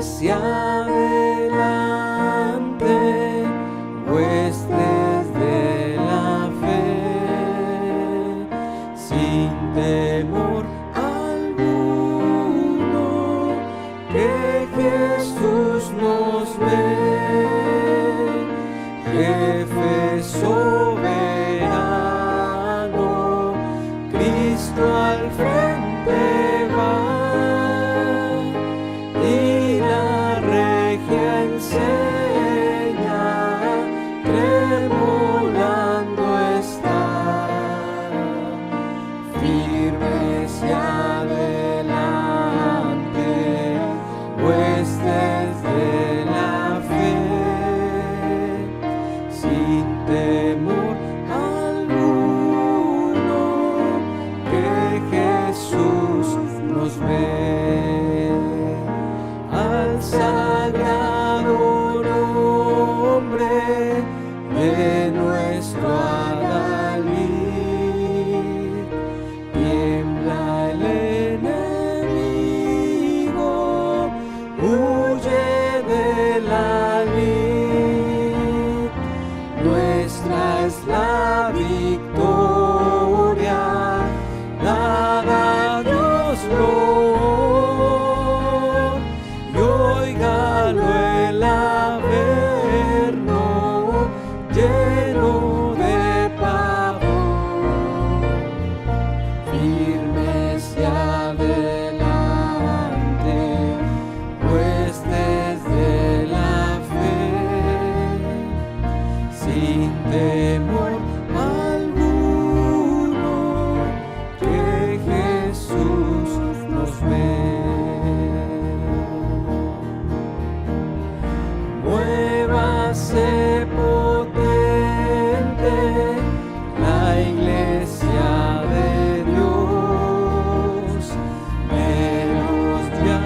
hacia adelante, huestes de la fe, sin temor alguno, que Jesús nos ve, jefe soberano, Cristo al frente va, y la regia enseña, tremolando está, firmes y adelante, huestes de la fe, sin temor alguno, que Jesús nos ve. Al sagrado nombre de nuestro adalid, tiembla el enemigo, huye de la lid. Nuestra es la victoria, dada a Dios Lord, y óigalo el averno, lleno de pavor, firmes y adelante, huestes de la fe, sin temor alguno, que Jesús nos ve. Muévase potente la iglesia de Dios, velos ya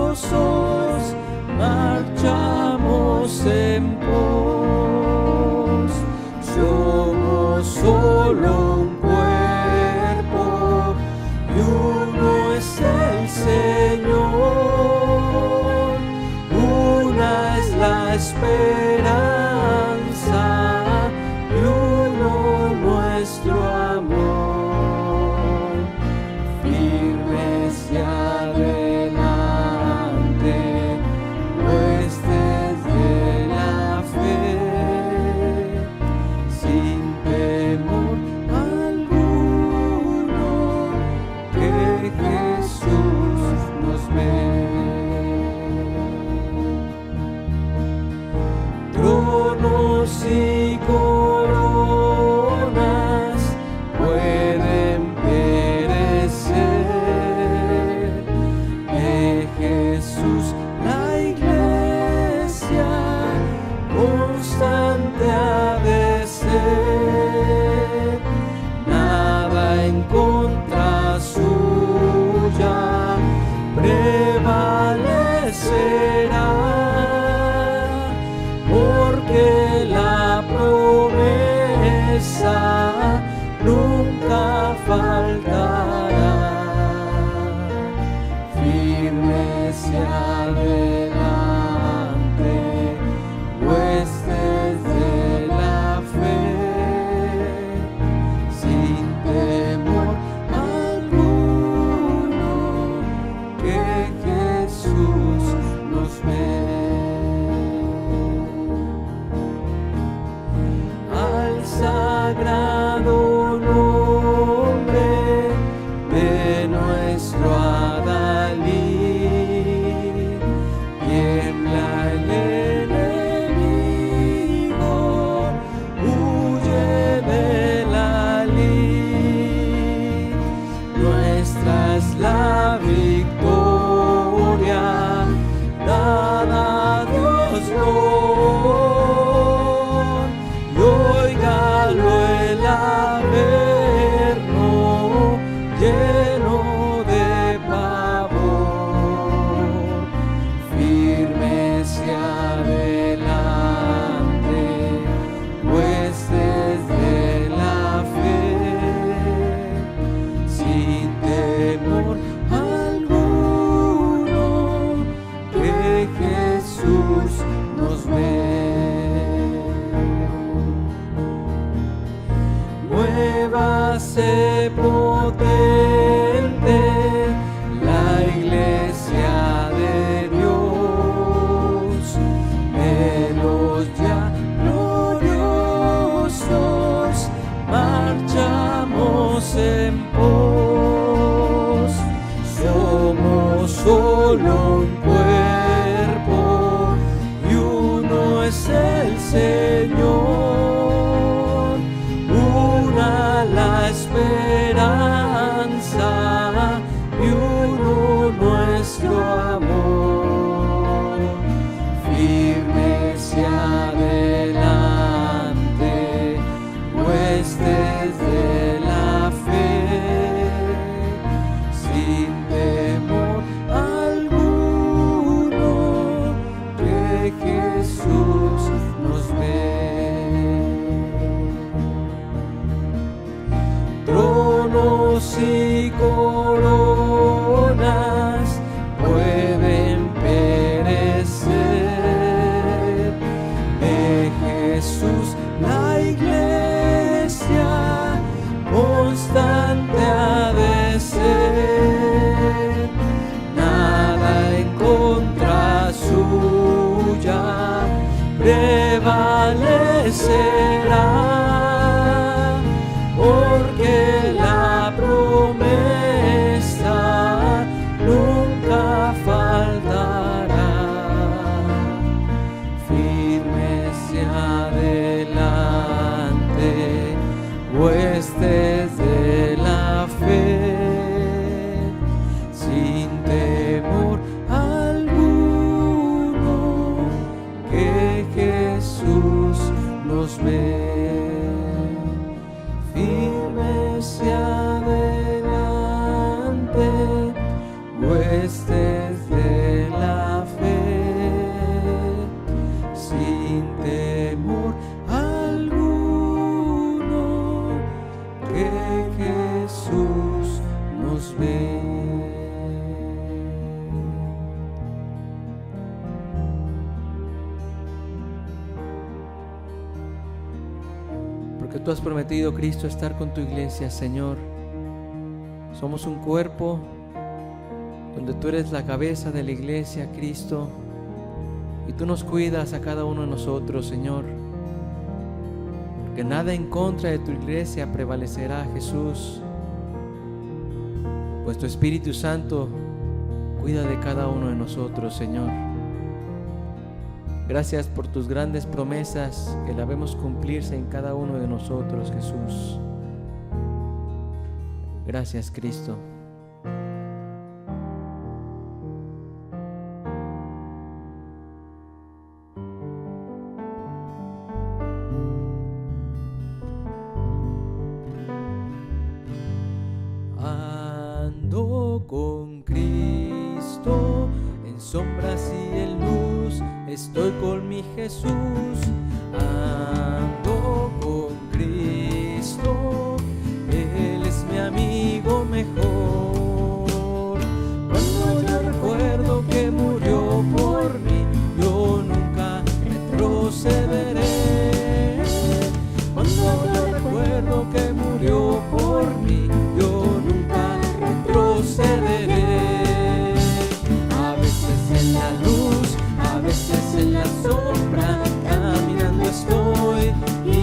gloriosos, marchamos en pos. Somos solo un cuerpo y uno es el Señor, una es la esperanza y uno nuestro amor, firmes y adelante, huestes de la fe, sin temor alguno, que Jesús nos ve. Tronos y coronas pueden perecer, de Jesús la iglesia constante ha de ser, nada en contra suya prevalecerá, porque la promesa nunca faltará, firmes y adelante, huestes de la fe, sin temor alguno, que Jesús nos ve. Al sagrado nombre de nuestro adalid, Jesús nos ve. Muévase potente la iglesia de Dios, velos ya gloriosos, marchamos en pos, somos solo un cuerpo y uno es el Señor, una la esperanza y uno nuestro amor. Firme hacia adelante, huestes de la fe, sin temor alguno, que Jesús nos ve. Tronos y coronas pueden perecer, de Jesús la iglesia constante ha de ser, nada en contra suya prevalecerá, porque la promesa nunca faltará. Firme hacia adelante, huestes de la fe, sin temor alguno, que Jesús nos ve. Firme hacia adelante, huestes de la fe, sin temor alguno, que Jesús nos ve. Porque tú has prometido, Cristo, estar con tu iglesia, Señor. Somos un cuerpo donde tú eres la cabeza de la iglesia, Cristo, y tú nos cuidas a cada uno de nosotros, Señor. Porque nada en contra de tu iglesia prevalecerá, Jesús, pues tu Espíritu Santo cuida de cada uno de nosotros, Señor. Gracias por tus grandes promesas que la vemos cumplirse en cada uno de nosotros, Jesús. Gracias, Cristo. Ando con Cristo en sombras y en luz, estoy con mi Jesús. Ando con Cristo, Él es mi amigo mejor. Cuando yo recuerdo que murió por mí, yo nunca retrocederé. Cuando yo recuerdo que murió por mí, yo nunca retrocederé. A veces en la luz, a veces en la sombra, caminando estoy y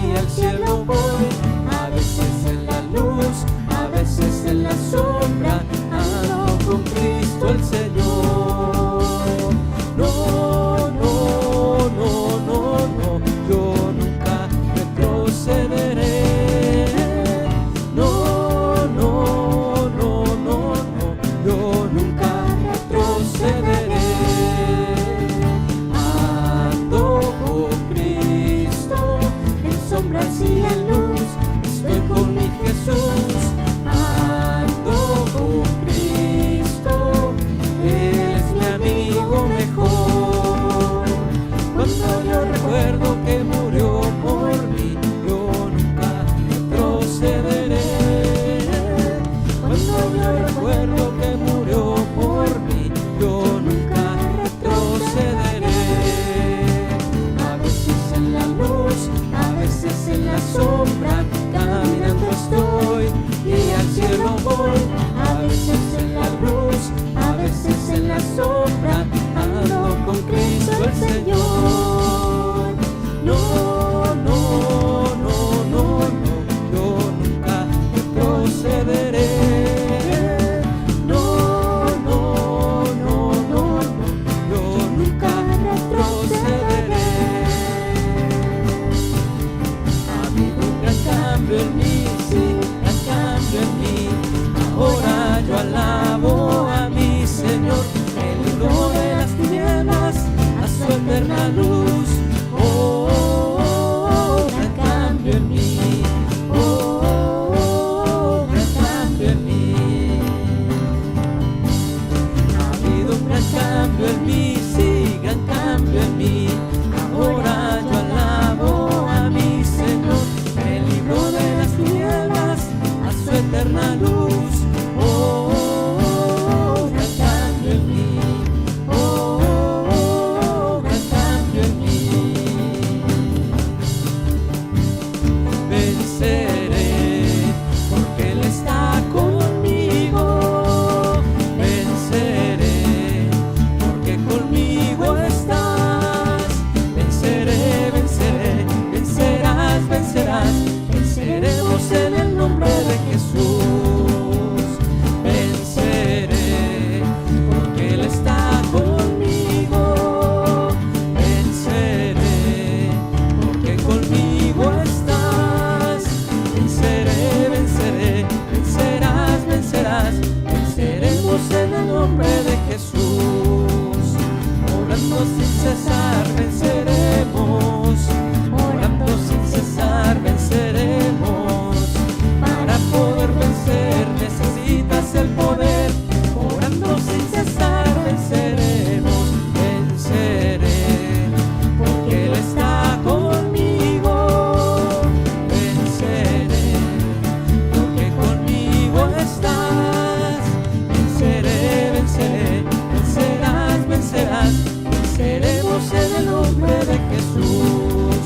vencerás. Venceremos en el nombre de Jesús.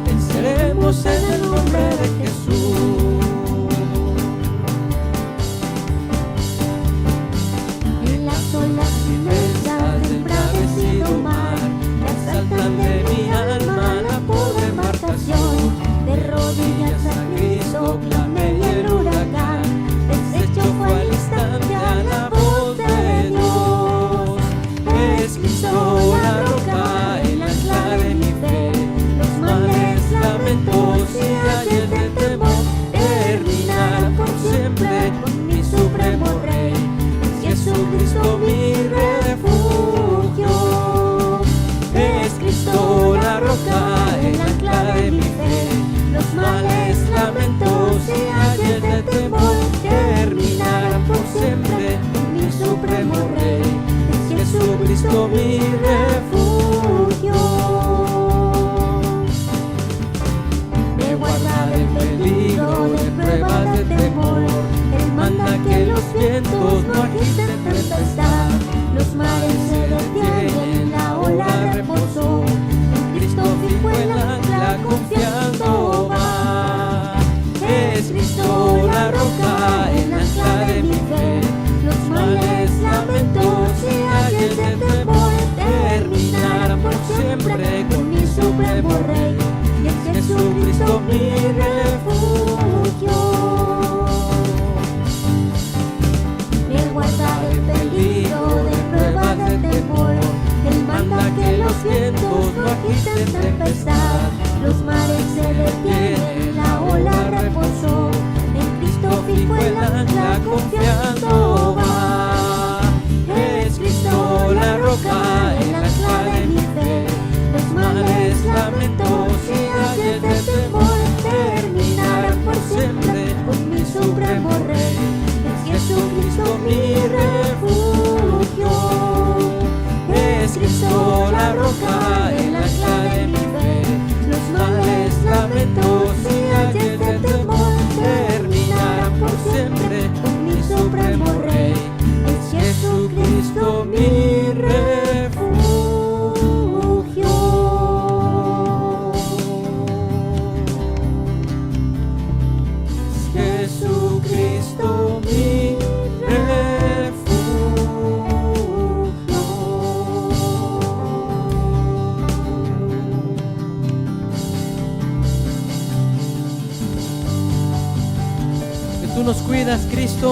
Venceremos en el nombre de Jesús. En las olas inmensas del embravecido mar, te asaltan de mi alma la pobre embarcación. De rodillas a Cristo clamé y el huracán deshecho fue al instante a la voz de Dios. Es Cristo la roca, el ancla de mi fe. Los males, lamentos y ayes de temor terminarán por siempre con mi supremo Rey. Es Jesucristo mi refugio. Es Cristo la roca, el ancla de mi fe. Los males, lamentos y ayes de temor terminarán por siempre con mi supremo Rey. Es Jesucristo mi refugio. Me guarda del peligro, de pruebas de temor. Él manda que los vientos no agiten tempestad. Los mares se detienen, la ola reposó. En Cristo fijo el ancla, confiando va. Es Cristo la roca, el ancla de mi fe. Los males, lamentos y ayes de temor terminarán por siempre con mi supremo Rey. Y es Jesucristo mi refugio. Me guarda del peligro, de pruebas de temor. Él manda que los vientos no agiten tempestad. Los mares se detienen, la ola reposó. En Cristo fijo el ancla, confiando va. Es Cristo la roca, el ancla de mi fe. Los males, lamentos y ayes de temor terminarán por siempre con mi supremo Rey. Es Jesucristo mi refugio. Es Cristo la roca, el ancla de mi fe. Los males, lamentos y ayes de temor terminarán por siempre con mi supremo Rey. Es Jesucristo mi refugio. Es Jesucristo mi Tú nos cuidas, Cristo.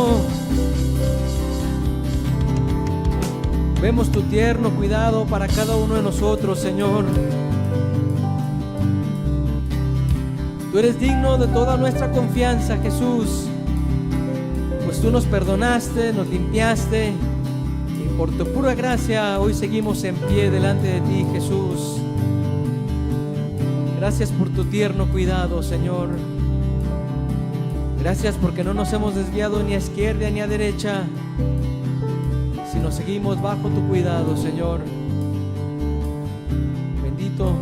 Vemos tu tierno cuidado para cada uno de nosotros, Señor. Tú eres digno de toda nuestra confianza, Jesús, pues tú nos perdonaste, nos limpiaste, y por tu pura gracia hoy seguimos en pie delante de ti, Jesús. Gracias por tu tierno cuidado, Señor. Gracias porque no nos hemos desviado ni a izquierda ni a derecha, sino seguimos bajo tu cuidado, Señor. Bendito,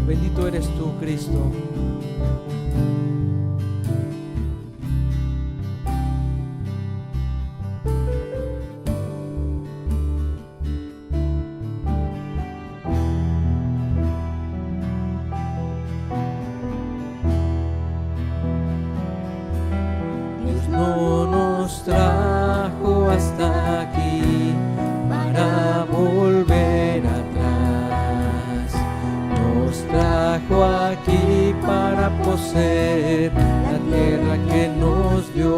bendito eres tú, Cristo. No nos trajo hasta aquí para volver atrás. Nos trajo aquí para poseer la tierra que nos dio.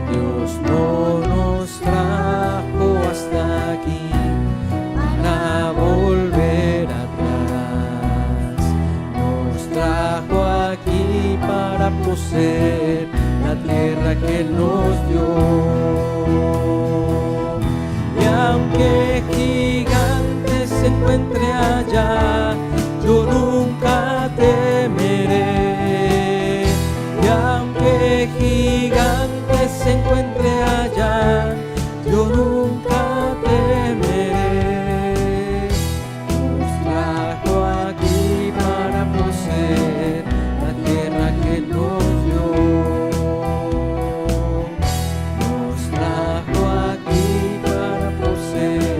Dios no nos trajo hasta aquí para volver atrás. Nos trajo aquí para poseer la tierra que Él nos dio. Y aunque gigante se encuentre allá, yo nunca temeré. Y aunque gigante se encuentre allá, yo nunca temeré. Nos trajo aquí para poseer la tierra que nos dio. Nos trajo aquí para poseer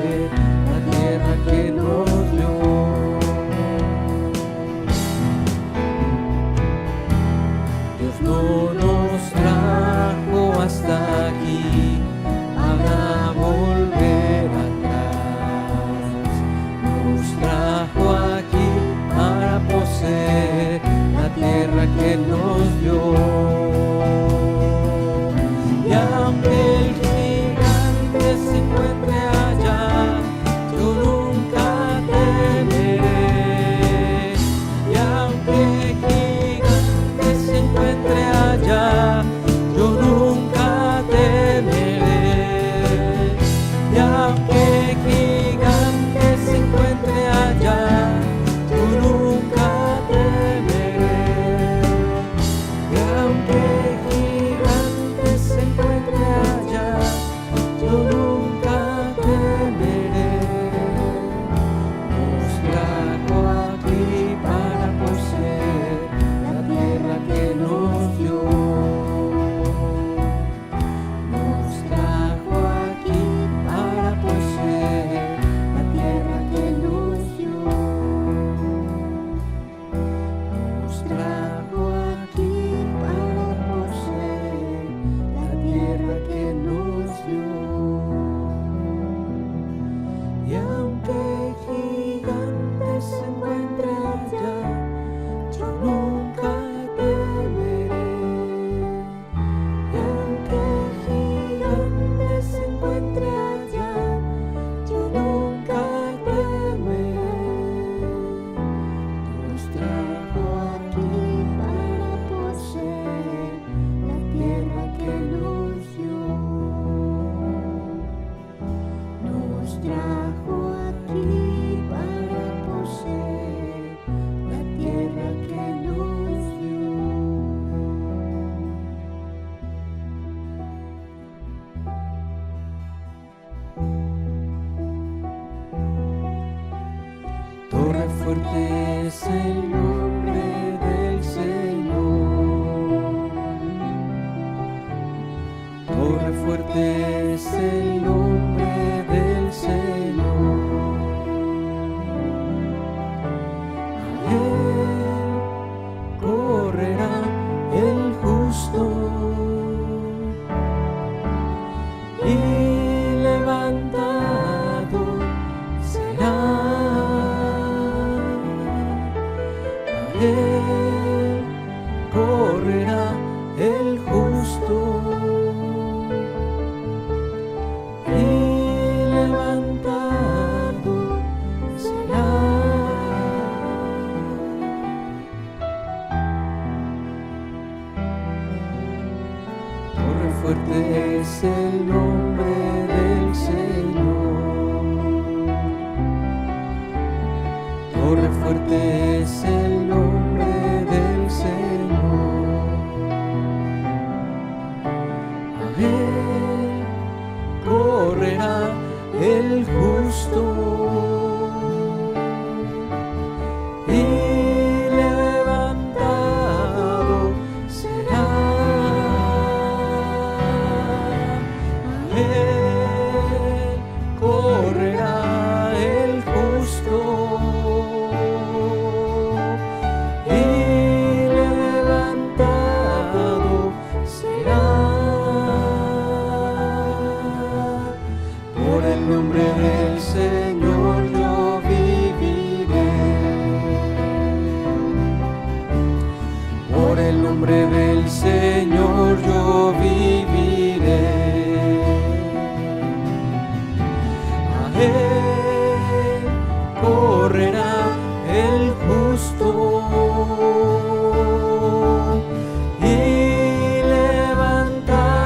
gigante se encuentre allá, yo nunca temeré. Y aunque gigante se encuentre allá, yo nunca temeré. Nos trajo aquí para poseer la tierra que nos dio. Nos trajo aquí para poseer la tierra que nos dio. Nos trajo aquí para poseer la tierra que nos dio. Y aunque gigante se encuentre allá, yo nunca temeré. Y aunque gigante se encuentre allá, yo nunca temeré. Nos trajo aquí para poseer la tierra que nos dio. Nos trajo aquí para poseer la tierra que nos dio. Torre fuerte es el nombre del Señor. Torre fuerte es el nombre del Señor. A él correrá el justo y levantado será. A él correrá el justo y levantado será. Torre fuerte es el nombre del Señor. Torre fuerte es el nombre del Señor. A él correrá el justo y levantado será. A él correrá el justo y levantado será. Por el nombre del Señor yo viviré. Por el nombre del Señor yo viviré. A él correrá el justo y levantado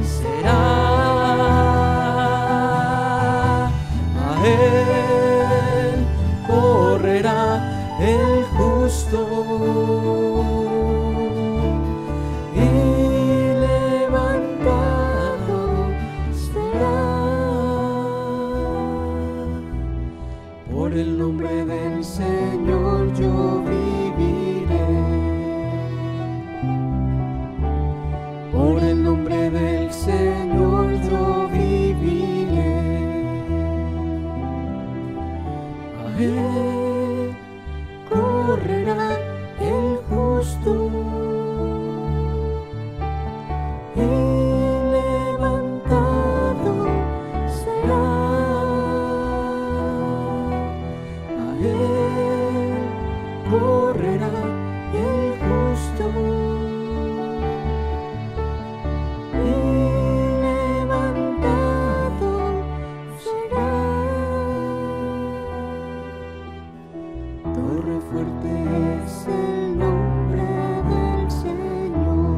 será. A él correrá el justo y levantado será. Por el nombre del Señor yo viviré. Por el nombre del Señor yo viviré. A él correrá el justo y levantado será. A él correrá el justo y levantado será. Torre fuerte es el nombre del Señor.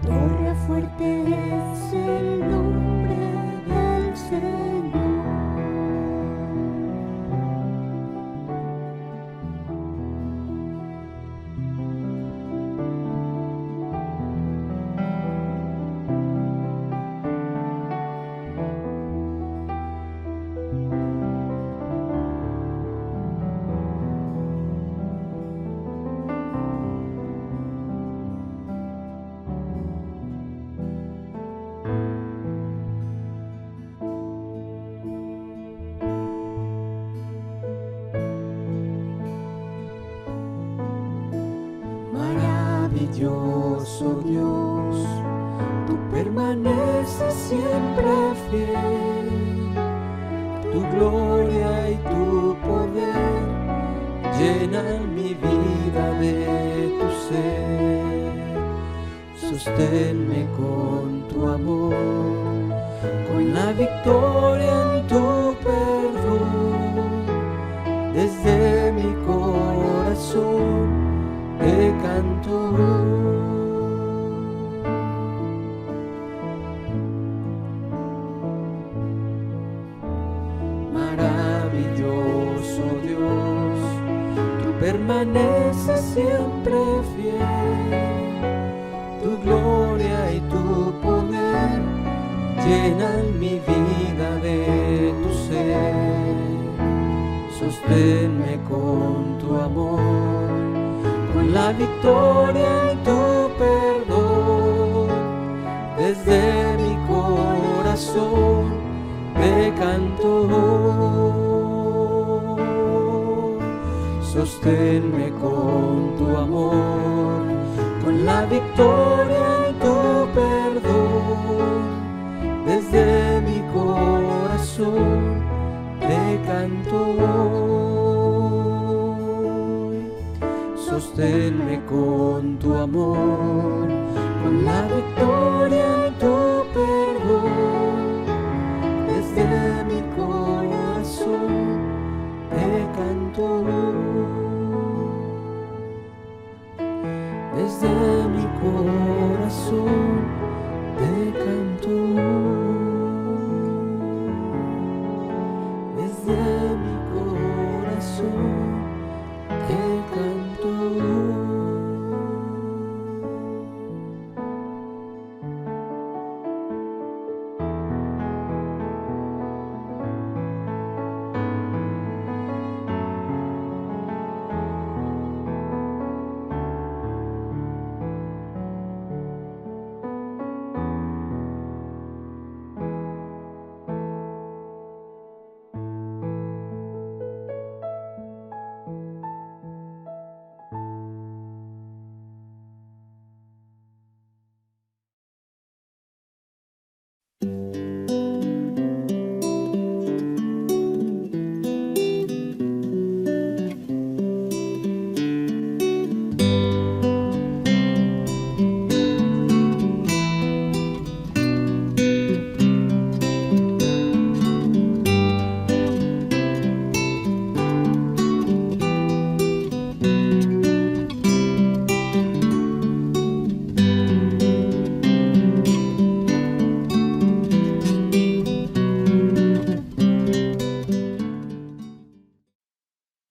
Torre fuerte es permaneces siempre fiel. Tu gloria y tu poder llenan mi vida de tu ser. Sosténme con tu amor, con la victoria en tu perdón. Desde mi corazón te canto. Maravilloso Dios, tú permaneces siempre fiel. Tu gloria y tu poder llenan mi vida de tu ser. Sosténme con tu amor, con la victoria en tu perdón. Desde mi corazón te canto. Sosténme con tu amor, con la victoria en tu perdón. Desde mi corazón te canto. Sosténme con tu amor, con la victoria en tu perdón. Desde mi corazón te canto. Desde mi corazón te canto. Desde mi corazón te canto.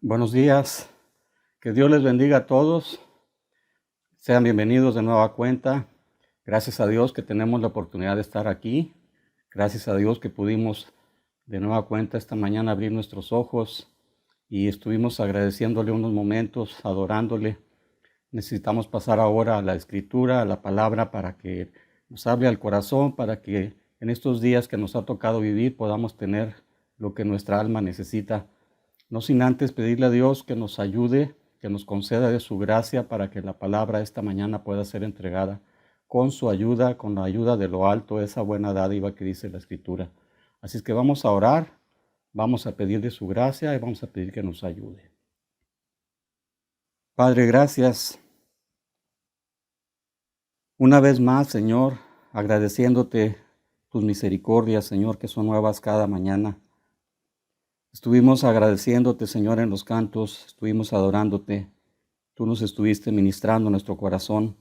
Buenos días, que Dios les bendiga a todos, sean bienvenidos de nueva cuenta. Gracias a Dios que tenemos la oportunidad de estar aquí, gracias a Dios que pudimos de nueva cuenta esta mañana abrir nuestros ojos y estuvimos agradeciéndole unos momentos, adorándole. Necesitamos pasar ahora a la escritura, a la palabra, para que nos hable al corazón, para que en estos días que nos ha tocado vivir podamos tener lo que nuestra alma necesita. No sin antes pedirle a Dios que nos ayude, que nos conceda de su gracia para que la palabra esta mañana pueda ser entregada con su ayuda, con la ayuda de lo alto, esa buena dádiva que dice la Escritura. Así es que vamos a orar, vamos a pedir de su gracia y vamos a pedir que nos ayude. Padre, gracias. Una vez más, Señor, agradeciéndote tus misericordias, Señor, que son nuevas cada mañana. Estuvimos agradeciéndote, Señor, en los cantos, estuvimos adorándote. Tú nos estuviste ministrando nuestro corazón.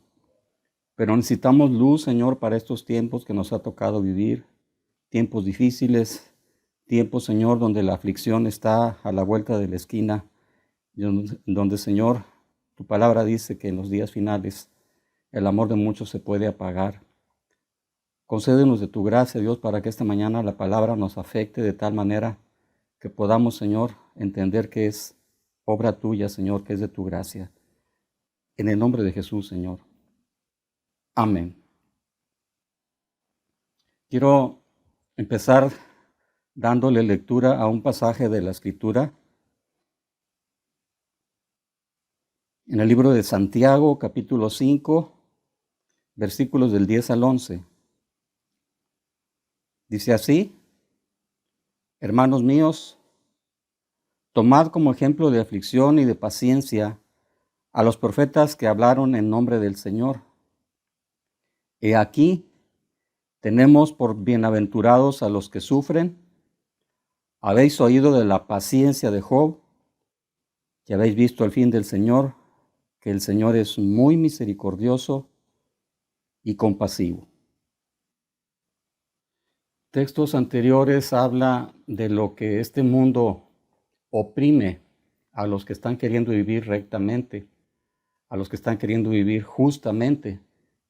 Pero necesitamos luz, Señor, para estos tiempos que nos ha tocado vivir. Tiempos difíciles, tiempos, Señor, donde la aflicción está a la vuelta de la esquina. Donde, Señor, tu palabra dice que en los días finales el amor de muchos se puede apagar. Concédenos de tu gracia, Dios, para que esta mañana la palabra nos afecte de tal manera que podamos, Señor, entender que es obra tuya, Señor, que es de tu gracia. En el nombre de Jesús, Señor. Amén. Quiero empezar dándole lectura a un pasaje de la Escritura. En el libro de Santiago, capítulo 5, versículos del 10 al 11. Dice así: hermanos míos, tomad como ejemplo de aflicción y de paciencia a los profetas que hablaron en nombre del Señor. He aquí, tenemos por bienaventurados a los que sufren. Habéis oído de la paciencia de Job, y habéis visto el fin del Señor, que el Señor es muy misericordioso y compasivo. Textos anteriores habla de lo que este mundo oprime a los que están queriendo vivir rectamente, a los que están queriendo vivir justamente.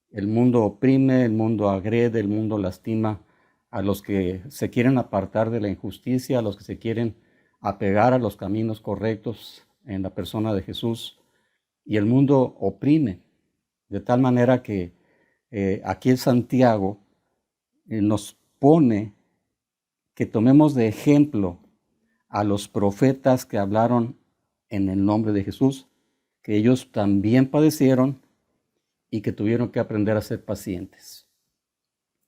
El mundo oprime, el mundo agrede, el mundo lastima a los que se quieren apartar de la injusticia, a los que se quieren apegar a los caminos correctos en la persona de Jesús. Y el mundo oprime, de tal manera que aquí en Santiago nos pone que tomemos de ejemplo a los profetas que hablaron en el nombre de Jesús, que ellos también padecieron y que tuvieron que aprender a ser pacientes.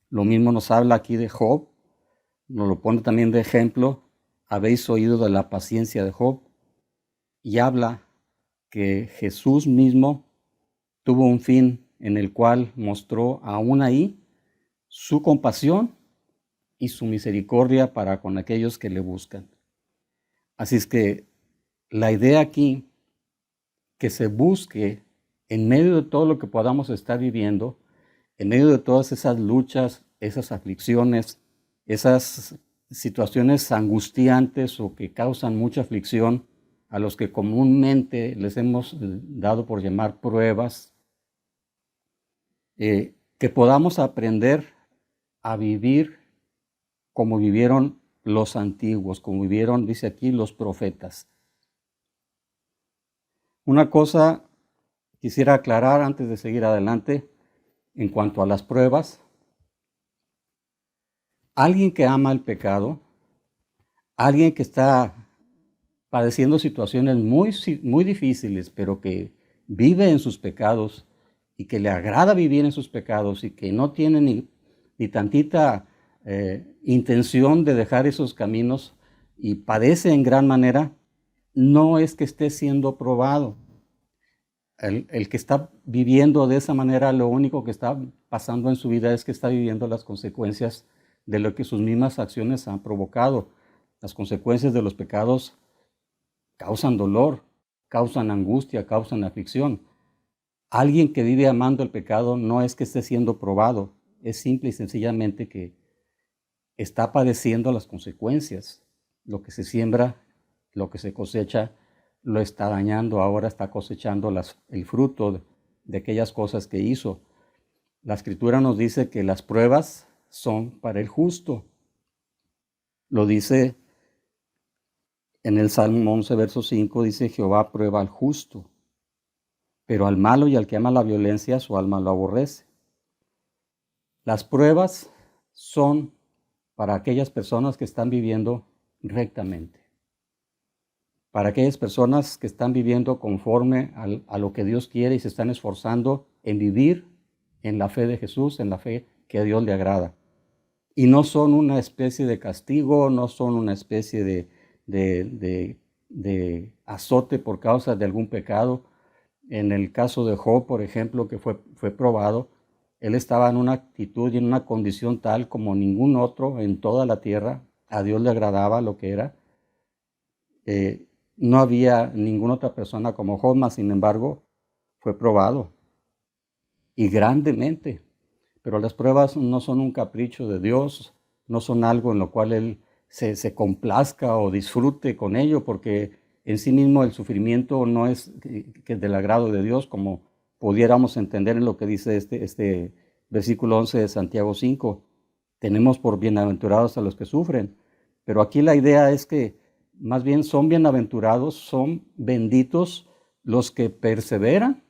Lo mismo nos habla aquí de Job, nos lo pone también de ejemplo. Habéis oído de la paciencia de Job, y habla que Jesús mismo tuvo un fin en el cual mostró aún ahí su compasión y su misericordia para con aquellos que le buscan. Así es que la idea aquí, que se busque en medio de todo lo que podamos estar viviendo, en medio de todas esas luchas, esas aflicciones, esas situaciones angustiantes o que causan mucha aflicción, a los que comúnmente les hemos dado por llamar pruebas, que podamos aprender a vivir como vivieron los antiguos, como vivieron, dice aquí, los profetas. Una cosa quisiera aclarar antes de seguir adelante en cuanto a las pruebas. Alguien que ama el pecado, alguien que está padeciendo situaciones muy difíciles, pero que vive en sus pecados y que le agrada vivir en sus pecados y que no tiene ni tantita intención de dejar esos caminos y padece en gran manera, no es que esté siendo probado. El que está viviendo de esa manera, lo único que está pasando en su vida es que está viviendo las consecuencias de lo que sus mismas acciones han provocado. Las consecuencias de los pecados causan dolor, causan angustia, causan aflicción. Alguien que vive amando el pecado no es que esté siendo probado, es simple y sencillamente que está padeciendo las consecuencias. Lo que se siembra, lo que se cosecha, lo está dañando, ahora está cosechando el fruto de aquellas cosas que hizo. La Escritura nos dice que las pruebas son para el justo. Lo dice en el Salmo 11, verso 5, dice: Jehová prueba al justo, pero al malo y al que ama la violencia, su alma lo aborrece. Las pruebas son para aquellas personas que están viviendo rectamente, para aquellas personas que están viviendo conforme a lo que Dios quiere y se están esforzando en vivir en la fe de Jesús, en la fe que a Dios le agrada. Y no son una especie de castigo, no son una especie de azote por causa de algún pecado. En el caso de Job, por ejemplo, que fue probado, él estaba en una actitud y en una condición tal como ningún otro en toda la tierra. A Dios le agradaba lo que era. No había ninguna otra persona como Job, mas sin embargo fue probado y grandemente. Pero las pruebas no son un capricho de Dios, no son algo en lo cual Él se complazca o disfrute con ello, porque en sí mismo el sufrimiento no es que del agrado de Dios, como pudiéramos entender en lo que dice este versículo 11 de Santiago 5. Tenemos por bienaventurados a los que sufren. Pero aquí la idea es que más bien son bienaventurados, son benditos los que perseveran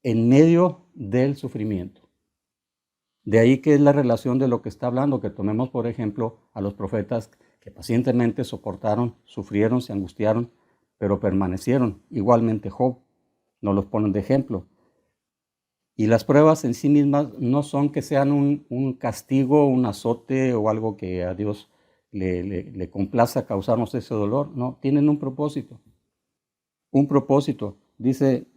en medio del sufrimiento. De ahí que es la relación de lo que está hablando, que tomemos por ejemplo a los profetas que pacientemente soportaron, sufrieron, se angustiaron, pero permanecieron. Igualmente Job, nos los ponen de ejemplo. Y las pruebas en sí mismas no son que sean un castigo, un azote o algo que a Dios le complaza causarnos ese dolor. No, tienen un propósito. Un propósito. Dice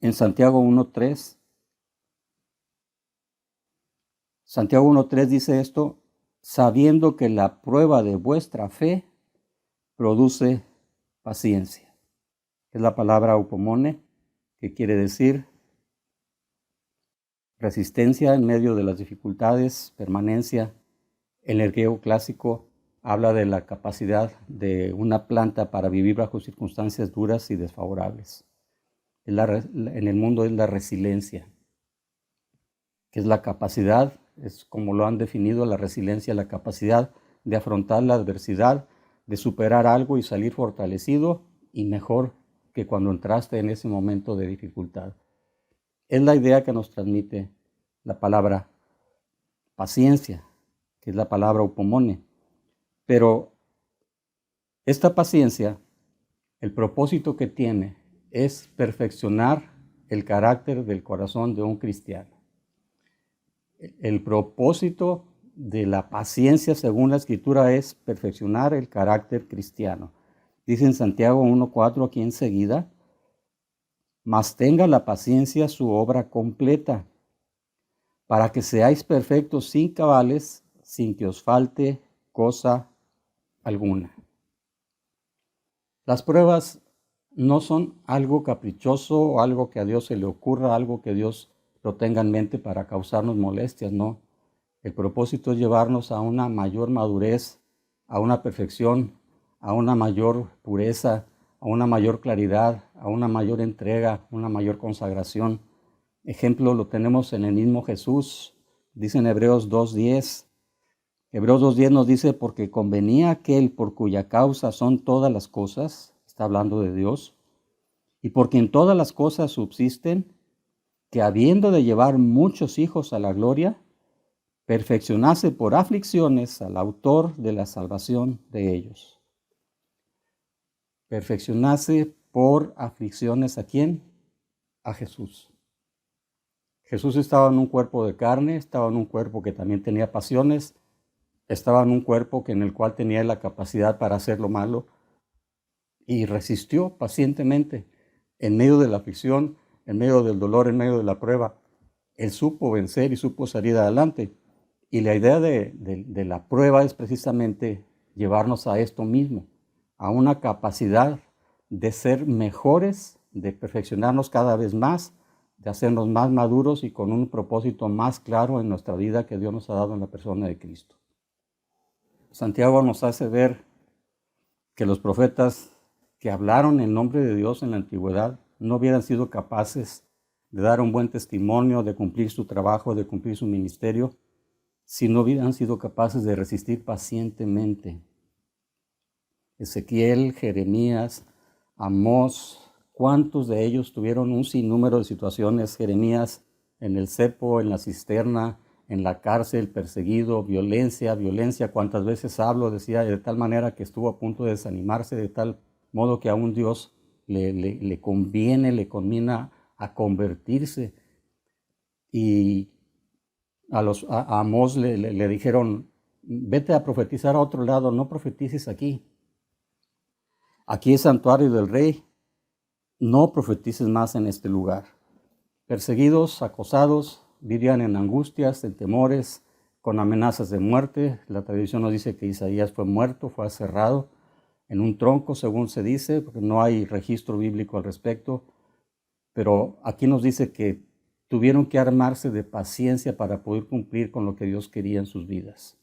en Santiago 1.3. Santiago 1.3 dice esto: sabiendo que la prueba de vuestra fe produce paciencia. Es la palabra upomone, que quiere decir resistencia en medio de las dificultades, permanencia. En el griego clásico habla de la capacidad de una planta para vivir bajo circunstancias duras y desfavorables. En el mundo es la resiliencia, que es la capacidad, es como lo han definido la resiliencia, la capacidad de afrontar la adversidad, de superar algo y salir fortalecido y mejor que cuando entraste en ese momento de dificultad. Es la idea que nos transmite la palabra paciencia, que es la palabra upomone. Pero esta paciencia, el propósito que tiene es perfeccionar el carácter del corazón de un cristiano. El propósito de la paciencia, según la Escritura, es perfeccionar el carácter cristiano. Dice en Santiago 1.4 aquí enseguida: mas tenga la paciencia su obra completa, para que seáis perfectos sin cabales, sin que os falte cosa alguna. Las pruebas no son algo caprichoso o algo que a Dios se le ocurra, algo que Dios lo tenga en mente para causarnos molestias, no. El propósito es llevarnos a una mayor madurez, a una perfección, a una mayor pureza, a una mayor claridad, a una mayor entrega, una mayor consagración. Ejemplo lo tenemos en el mismo Jesús. Dice en Hebreos 2.10. Hebreos 2.10 nos dice: porque convenía aquel por cuya causa son todas las cosas, está hablando de Dios, y por quien todas las cosas subsisten, que habiendo de llevar muchos hijos a la gloria, perfeccionase por aflicciones al autor de la salvación de ellos. Perfeccionase por aflicciones, ¿a quién? A Jesús. Jesús estaba en un cuerpo de carne, estaba en un cuerpo que también tenía pasiones, estaba en un cuerpo en el cual tenía la capacidad para hacer lo malo, y resistió pacientemente en medio de la aflicción, en medio del dolor, en medio de la prueba. Él supo vencer y supo salir adelante. Y la idea de la prueba es precisamente llevarnos a esto mismo, a una capacidad de ser mejores, de perfeccionarnos cada vez más, de hacernos más maduros y con un propósito más claro en nuestra vida que Dios nos ha dado en la persona de Cristo. Santiago nos hace ver que los profetas que hablaron en nombre de Dios en la antigüedad no hubieran sido capaces de dar un buen testimonio, de cumplir su trabajo, de cumplir su ministerio, si no hubieran sido capaces de resistir pacientemente. Ezequiel, Jeremías, Amós, ¿cuántos de ellos tuvieron un sinnúmero de situaciones? Jeremías en el cepo, en la cisterna, en la cárcel, perseguido, violencia, cuántas veces hablo, decía, de tal manera que estuvo a punto de desanimarse, de tal modo que aún Dios le conviene, le conmina a convertirse. Y a Amós le dijeron: vete a profetizar a otro lado, no profetices aquí. Aquí es santuario del rey, no profetices más en este lugar. Perseguidos, acosados, vivían en angustias, en temores, con amenazas de muerte. La tradición nos dice que Isaías fue muerto, fue aserrado en un tronco, según se dice, porque no hay registro bíblico al respecto. Pero aquí nos dice que tuvieron que armarse de paciencia para poder cumplir con lo que Dios quería en sus vidas.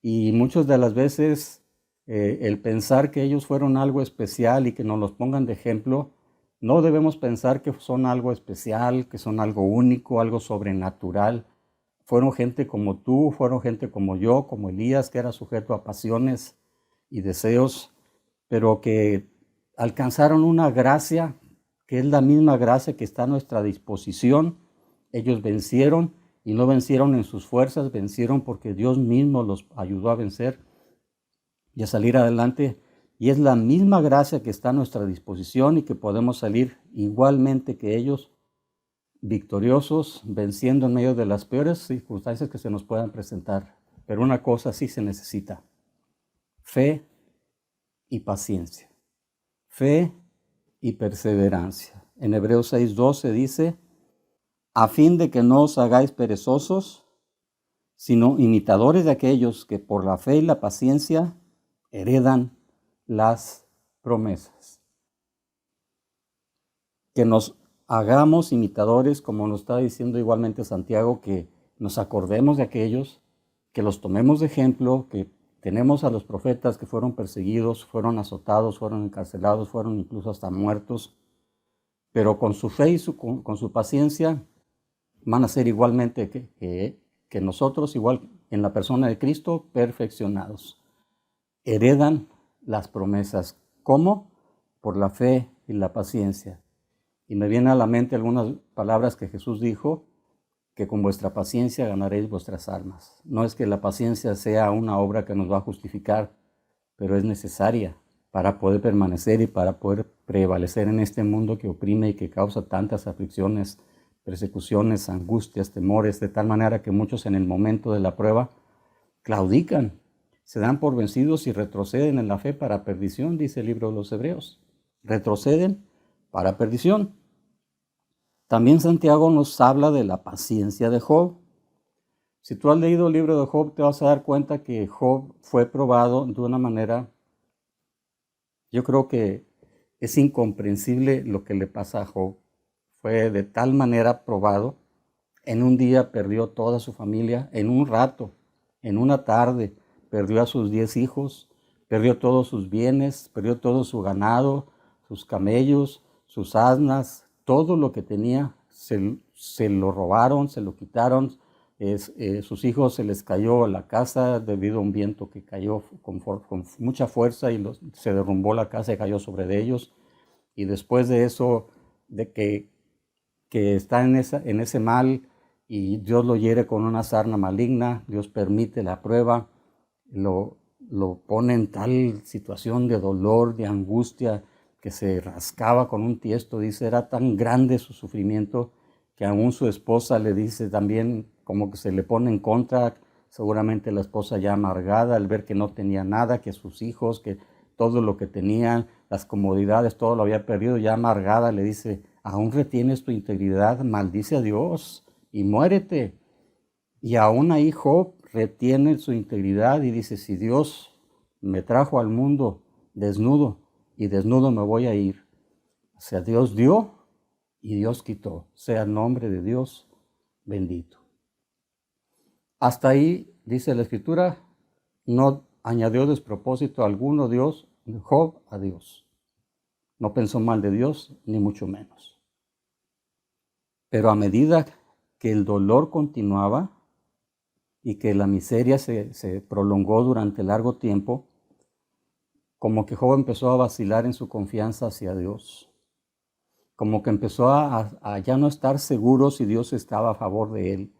Y muchas de las veces el pensar que ellos fueron algo especial y que nos los pongan de ejemplo, no debemos pensar que son algo especial, que son algo único, algo sobrenatural. Fueron gente como tú, fueron gente como yo, como Elías, que era sujeto a pasiones y deseos, pero que alcanzaron una gracia, que es la misma gracia que está a nuestra disposición. Ellos vencieron, y no vencieron en sus fuerzas, vencieron porque Dios mismo los ayudó a vencer y a salir adelante. Y es la misma gracia que está a nuestra disposición y que podemos salir igualmente que ellos victoriosos, venciendo en medio de las peores circunstancias que se nos puedan presentar. Pero una cosa sí se necesita: fe y paciencia, fe y perseverancia. En Hebreos 6:12 dice: a fin de que no os hagáis perezosos, sino imitadores de aquellos que por la fe y la paciencia heredan las promesas. Que nos hagamos imitadores, como nos está diciendo igualmente Santiago, que nos acordemos de aquellos, que los tomemos de ejemplo, que tenemos a los profetas que fueron perseguidos, fueron azotados, fueron encarcelados, fueron incluso hasta muertos, pero con su fe y con su paciencia van a ser igualmente que nosotros, igual en la persona de Cristo, perfeccionados. Heredan las promesas. ¿Cómo? Por la fe y la paciencia. Y me vienen a la mente algunas palabras que Jesús dijo, que con vuestra paciencia ganaréis vuestras almas. No es que la paciencia sea una obra que nos va a justificar, pero es necesaria para poder permanecer y para poder prevalecer en este mundo que oprime y que causa tantas aflicciones, persecuciones, angustias, temores, de tal manera que muchos en el momento de la prueba claudican, se dan por vencidos y retroceden en la fe para perdición, dice el libro de los Hebreos. Retroceden para perdición. También Santiago nos habla de la paciencia de Job. Si tú has leído el libro de Job, te vas a dar cuenta que Job fue probado de una manera, yo creo que es incomprensible lo que le pasa a Job. Fue de tal manera probado, en un día perdió toda su familia, en un rato, en una tarde, perdió a sus 10 hijos, perdió todos sus bienes, perdió todo su ganado, sus camellos, sus asnas, todo lo que tenía se lo robaron, se lo quitaron. Sus hijos se les cayó la casa debido a un viento que cayó con mucha fuerza y se derrumbó la casa y cayó sobre ellos. Y después de eso, de que está en ese mal y Dios lo hiere con una sarna maligna, Dios permite la prueba, lo pone en tal situación de dolor, de angustia, que se rascaba con un tiesto. Dice, era tan grande su sufrimiento que aún su esposa le dice también, como que se le pone en contra, seguramente la esposa ya amargada al ver que no tenía nada, que sus hijos, que todo lo que tenían, las comodidades, todo lo había perdido, ya amargada le dice, aún retienes tu integridad, maldice a Dios y muérete. Y aún ahí Job retiene su integridad y dice, si Dios me trajo al mundo desnudo y desnudo me voy a ir. O sea, Dios dio y Dios quitó. Sea el nombre de Dios bendito. Hasta ahí, dice la Escritura, no añadió despropósito alguno Job a Dios. No pensó mal de Dios, ni mucho menos. Pero a medida que el dolor continuaba y que la miseria se prolongó durante largo tiempo, como que Job empezó a vacilar en su confianza hacia Dios. Como que empezó a ya no estar seguro si Dios estaba a favor de él.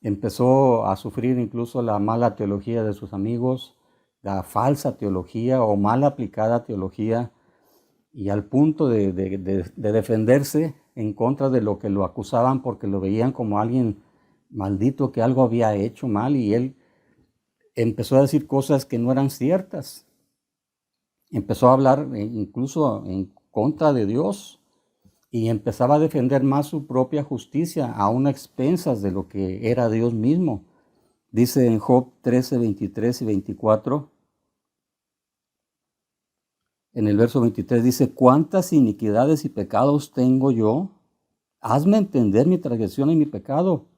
Empezó a sufrir incluso la mala teología de sus amigos, la falsa teología o mal aplicada teología, y al punto de defenderse en contra de lo que lo acusaban porque lo veían como alguien maldito, que algo había hecho mal, y él empezó a decir cosas que no eran ciertas. Empezó a hablar incluso en contra de Dios y empezaba a defender más su propia justicia, aún a expensas de lo que era Dios mismo. Dice en Job 13, 23 y 24, en el verso 23 dice, ¿cuántas iniquidades y pecados tengo yo? Hazme entender mi transgresión y mi pecado.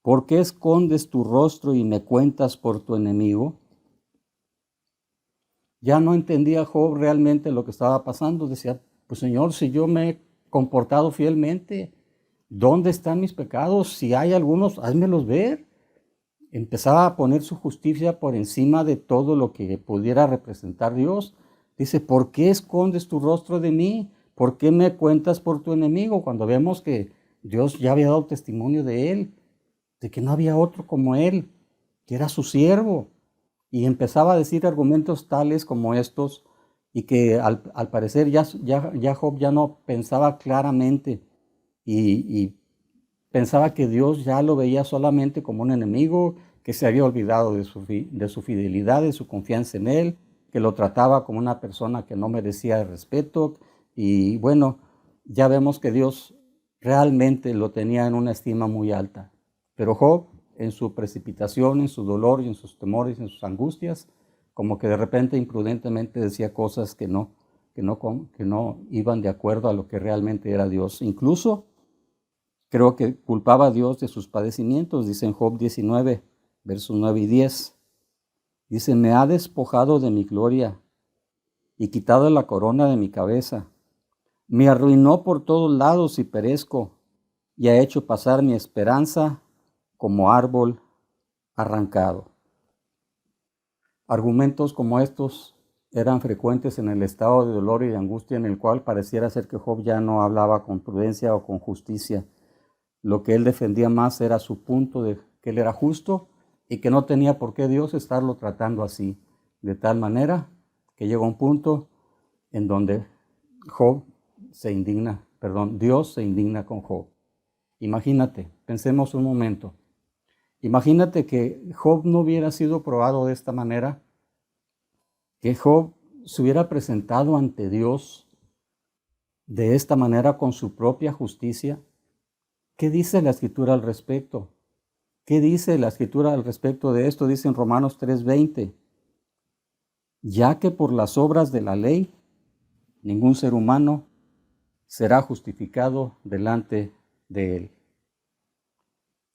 ¿Por qué escondes tu rostro y me cuentas por tu enemigo? Ya no entendía Job realmente lo que estaba pasando. Decía, pues Señor, si yo me he comportado fielmente, ¿dónde están mis pecados? Si hay algunos, házmelos ver. Empezaba a poner su justicia por encima de todo lo que pudiera representar Dios. Dice, ¿por qué escondes tu rostro de mí? ¿Por qué me cuentas por tu enemigo? Cuando vemos que Dios ya había dado testimonio de él, de que no había otro como él, que era su siervo. Y empezaba a decir argumentos tales como estos, y que al parecer ya Job ya no pensaba claramente, y pensaba que Dios ya lo veía solamente como un enemigo, que se había olvidado de su fidelidad, de su confianza en Él, que lo trataba como una persona que no merecía respeto. Y bueno, ya vemos que Dios realmente lo tenía en una estima muy alta. Pero Job, en su precipitación, en su dolor y en sus temores, en sus angustias, como que de repente imprudentemente decía cosas que no iban de acuerdo a lo que realmente era Dios. Incluso creo que culpaba a Dios de sus padecimientos, dice en Job 19, versos 9 y 10. Dice, me ha despojado de mi gloria y quitado la corona de mi cabeza. Me arruinó por todos lados y perezco, y ha hecho pasar mi esperanza como árbol arrancado. Argumentos como estos eran frecuentes en el estado de dolor y de angustia en el cual pareciera ser que Job ya no hablaba con prudencia o con justicia. Lo que él defendía más era su punto de que él era justo y que no tenía por qué Dios estarlo tratando así, de tal manera que llega un punto en donde Dios se indigna con Job. Imagínate, pensemos un momento. Imagínate que Job no hubiera sido probado de esta manera, que Job se hubiera presentado ante Dios de esta manera con su propia justicia. ¿Qué dice la Escritura al respecto? ¿Qué dice la Escritura al respecto de esto? Dice en Romanos 3:20, ya que por las obras de la ley, ningún ser humano será justificado delante de él.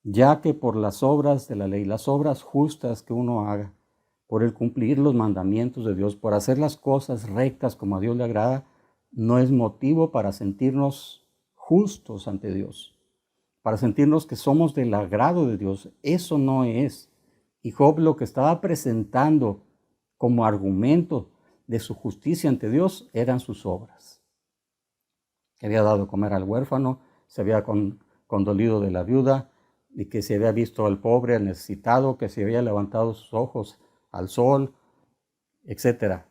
Ya que por las obras de la ley, las obras justas que uno haga, por el cumplir los mandamientos de Dios, por hacer las cosas rectas como a Dios le agrada, no es motivo para sentirnos justos ante Dios, para sentirnos que somos del agrado de Dios. Eso no es. Y Job lo que estaba presentando como argumento de su justicia ante Dios eran sus obras. Que había dado de comer al huérfano, se había condolido de la viuda, y que se había visto al pobre, al necesitado, que se había levantado sus ojos al sol, etc.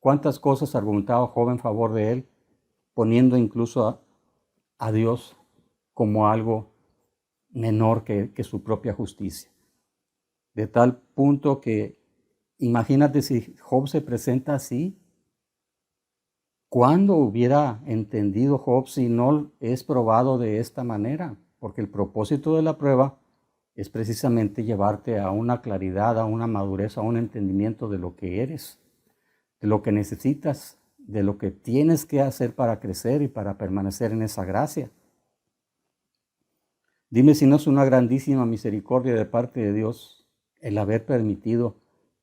¿Cuántas cosas argumentaba Job en favor de él, poniendo incluso a Dios como algo menor que su propia justicia? De tal punto que, imagínate si Job se presenta así. ¿Cuándo hubiera entendido Job si no es probado de esta manera? Porque el propósito de la prueba es precisamente llevarte a una claridad, a una madurez, a un entendimiento de lo que eres, de lo que necesitas, de lo que tienes que hacer para crecer y para permanecer en esa gracia. Dime si no es una grandísima misericordia de parte de Dios el haber permitido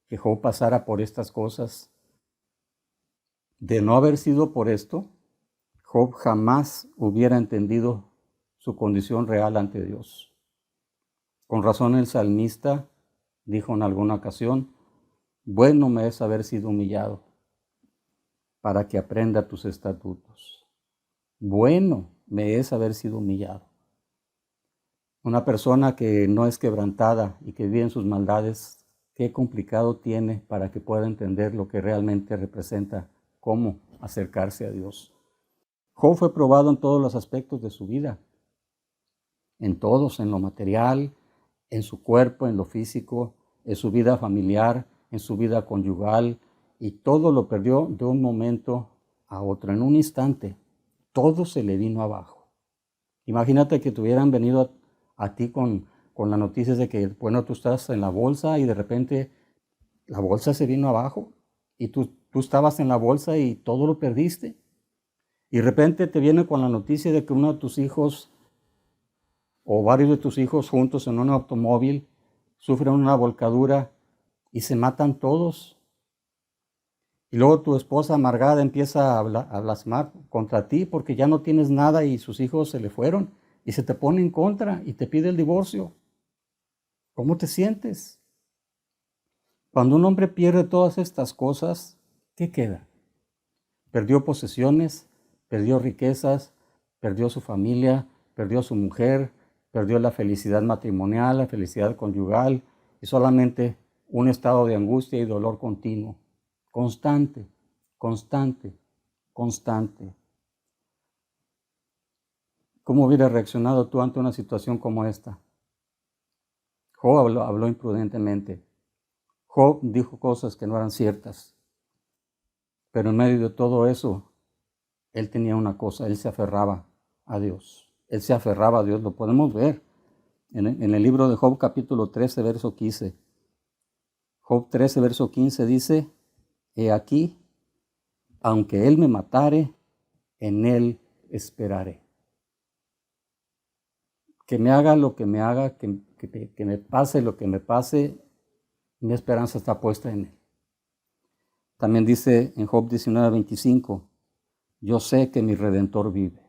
que Job pasara por estas cosas. De no haber sido por esto, Job jamás hubiera entendido su condición real ante Dios. Con razón el salmista dijo en alguna ocasión, bueno me es haber sido humillado para que aprenda tus estatutos. Bueno me es haber sido humillado. Una persona que no es quebrantada y que vive en sus maldades, qué complicado tiene para que pueda entender lo que realmente representa cómo acercarse a Dios. Job fue probado en todos los aspectos de su vida, en todos, en lo material, en su cuerpo, en lo físico, en su vida familiar, en su vida conyugal, y todo lo perdió de un momento a otro, en un instante. Todo se le vino abajo. Imagínate que te hubieran venido a ti con la noticia de que, bueno, tú estás en la bolsa y de repente la bolsa se vino abajo y tú estabas en la bolsa y todo lo perdiste. Y de repente te viene con la noticia de que uno de tus hijos o varios de tus hijos juntos en un automóvil sufren una volcadura y se matan todos. Y luego tu esposa amargada empieza a blasfemar contra ti porque ya no tienes nada y sus hijos se le fueron y se te pone en contra y te pide el divorcio. ¿Cómo te sientes? Cuando un hombre pierde todas estas cosas, ¿qué queda? Perdió posesiones, perdió riquezas, perdió su familia, perdió su mujer, perdió la felicidad matrimonial, la felicidad conyugal y solamente un estado de angustia y dolor continuo, constante, constante, constante. ¿Cómo hubieras reaccionado tú ante una situación como esta? Job habló imprudentemente. Job dijo cosas que no eran ciertas. Pero en medio de todo eso, él tenía una cosa, él se aferraba a Dios. Él se aferraba a Dios, lo podemos ver en el libro de Job capítulo 13, verso 15. Job 13, verso 15 dice, he aquí, aunque él me matare, en él esperaré. Que me haga lo que me haga, que me pase lo que me pase, mi esperanza está puesta en él. También dice en Job 19:25, yo sé que mi Redentor vive.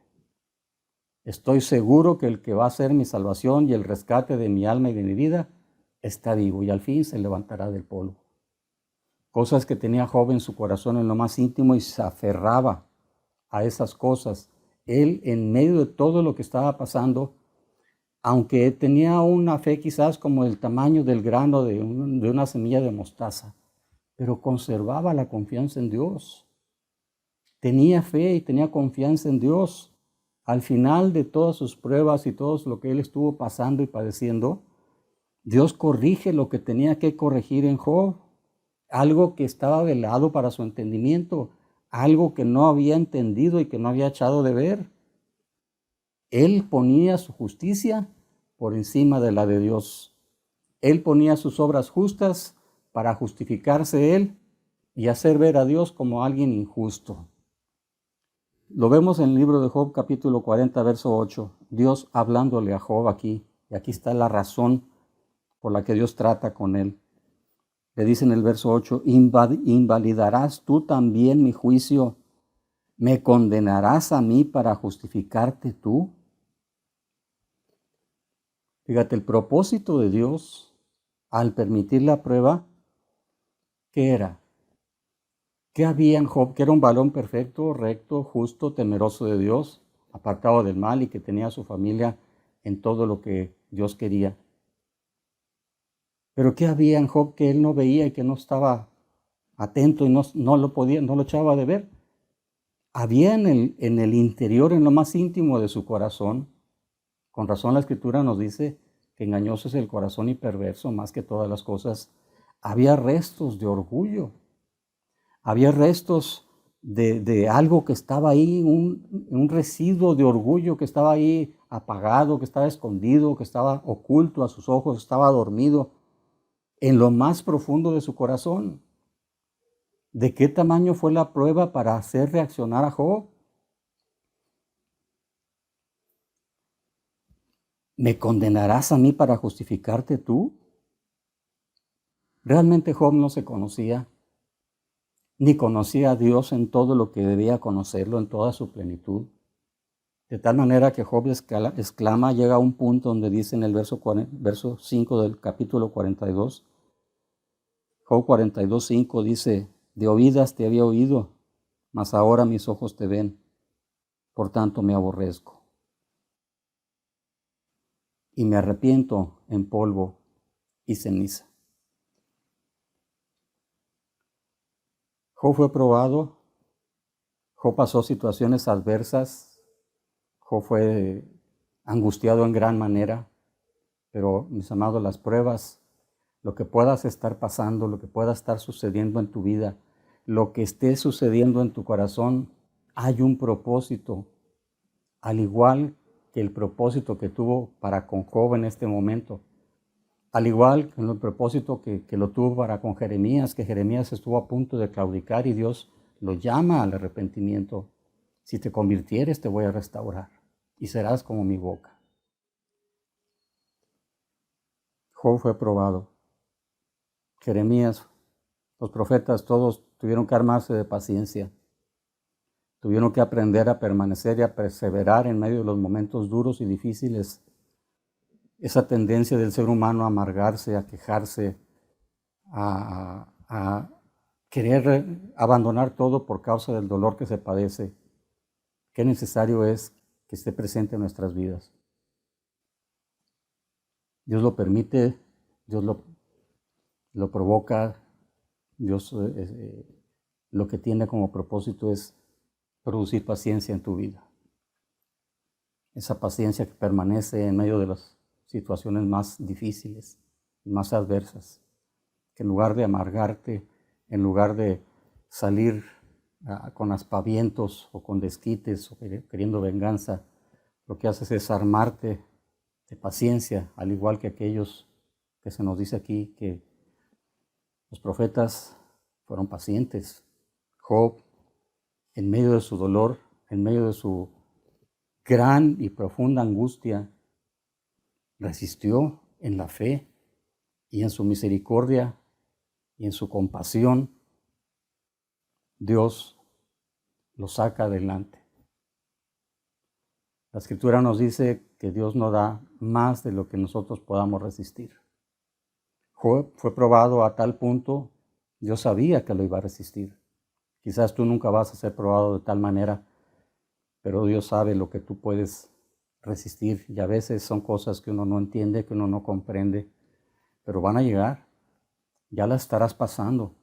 Estoy seguro que el que va a ser mi salvación y el rescate de mi alma y de mi vida está vivo y al fin se levantará del polvo. Cosas que tenía Job en su corazón en lo más íntimo y se aferraba a esas cosas. Él, en medio de todo lo que estaba pasando, aunque tenía una fe quizás como el tamaño del grano de una semilla de mostaza, pero conservaba la confianza en Dios. Tenía fe y tenía confianza en Dios. Al final de todas sus pruebas y todo lo que él estuvo pasando y padeciendo, Dios corrige lo que tenía que corregir en Job. Algo que estaba velado para su entendimiento, algo que no había entendido y que no había echado de ver. Él ponía su justicia por encima de la de Dios. Él ponía sus obras justas para justificarse él y hacer ver a Dios como alguien injusto. Lo vemos en el libro de Job capítulo 40, verso 8. Dios hablándole a Job aquí. Y aquí está la razón por la que Dios trata con él. Le dice en el verso 8, ¿invalidarás tú también mi juicio? ¿Me condenarás a mí para justificarte tú? Fíjate, el propósito de Dios al permitir la prueba, ¿qué era? ¿Qué había en Job? Que era un varón perfecto, recto, justo, temeroso de Dios, apartado del mal y que tenía a su familia en todo lo que Dios quería. Pero ¿qué había en Job que él no veía y que no estaba atento y no lo echaba de ver? Había en el interior, en lo más íntimo de su corazón, con razón la Escritura nos dice que engañoso es el corazón y perverso más que todas las cosas, había restos de orgullo, había restos de algo que estaba ahí, un residuo de orgullo que estaba ahí apagado, que estaba escondido, que estaba oculto a sus ojos, estaba dormido en lo más profundo de su corazón. ¿De qué tamaño fue la prueba para hacer reaccionar a Job? ¿Me condenarás a mí para justificarte tú? Realmente Job no se conocía, ni conocía a Dios en todo lo que debía conocerlo, en toda su plenitud. De tal manera que Job exclama, llega a un punto donde dice en el verso 5 del capítulo 42, Job 42:5 dice, de oídas te había oído, mas ahora mis ojos te ven, por tanto me aborrezco. Y me arrepiento en polvo y ceniza. Job fue probado, Job pasó situaciones adversas, Job fue angustiado en gran manera, pero mis amados, las pruebas, lo que puedas estar pasando, lo que pueda estar sucediendo en tu vida, lo que esté sucediendo en tu corazón, hay un propósito, al igual que el propósito que tuvo para con Job en este momento, al igual que el propósito que lo tuvo para con Jeremías, que Jeremías estuvo a punto de claudicar y Dios lo llama al arrepentimiento. Si te convirtieres te voy a restaurar y serás como mi boca. Job fue probado. Jeremías, los profetas, todos tuvieron que armarse de paciencia. Tuvieron que aprender a permanecer y a perseverar en medio de los momentos duros y difíciles. Esa tendencia del ser humano a amargarse, a quejarse, a querer abandonar todo por causa del dolor que se padece. Qué necesario es que esté presente en nuestras vidas. Dios lo permite, Dios lo provoca, Dios lo que tiene como propósito es producir paciencia en tu vida. esa paciencia que permanece en medio de las situaciones más difíciles y más adversas, que en lugar de amargarte, en lugar de salir con aspavientos o con desquites o queriendo venganza, lo que haces es armarte de paciencia, al igual que aquellos que se nos dice aquí que los profetas fueron pacientes. Job, en medio de su dolor, en medio de su gran y profunda angustia, resistió en la fe y en su misericordia y en su compasión. Dios lo saca adelante. La Escritura nos dice que Dios no da más de lo que nosotros podamos resistir. Job fue probado a tal punto, Dios sabía que lo iba a resistir. Quizás tú nunca vas a ser probado de tal manera, pero Dios sabe lo que tú puedes resistir. Y a veces son cosas que uno no entiende, que uno no comprende, pero van a llegar. Ya las estarás pasando.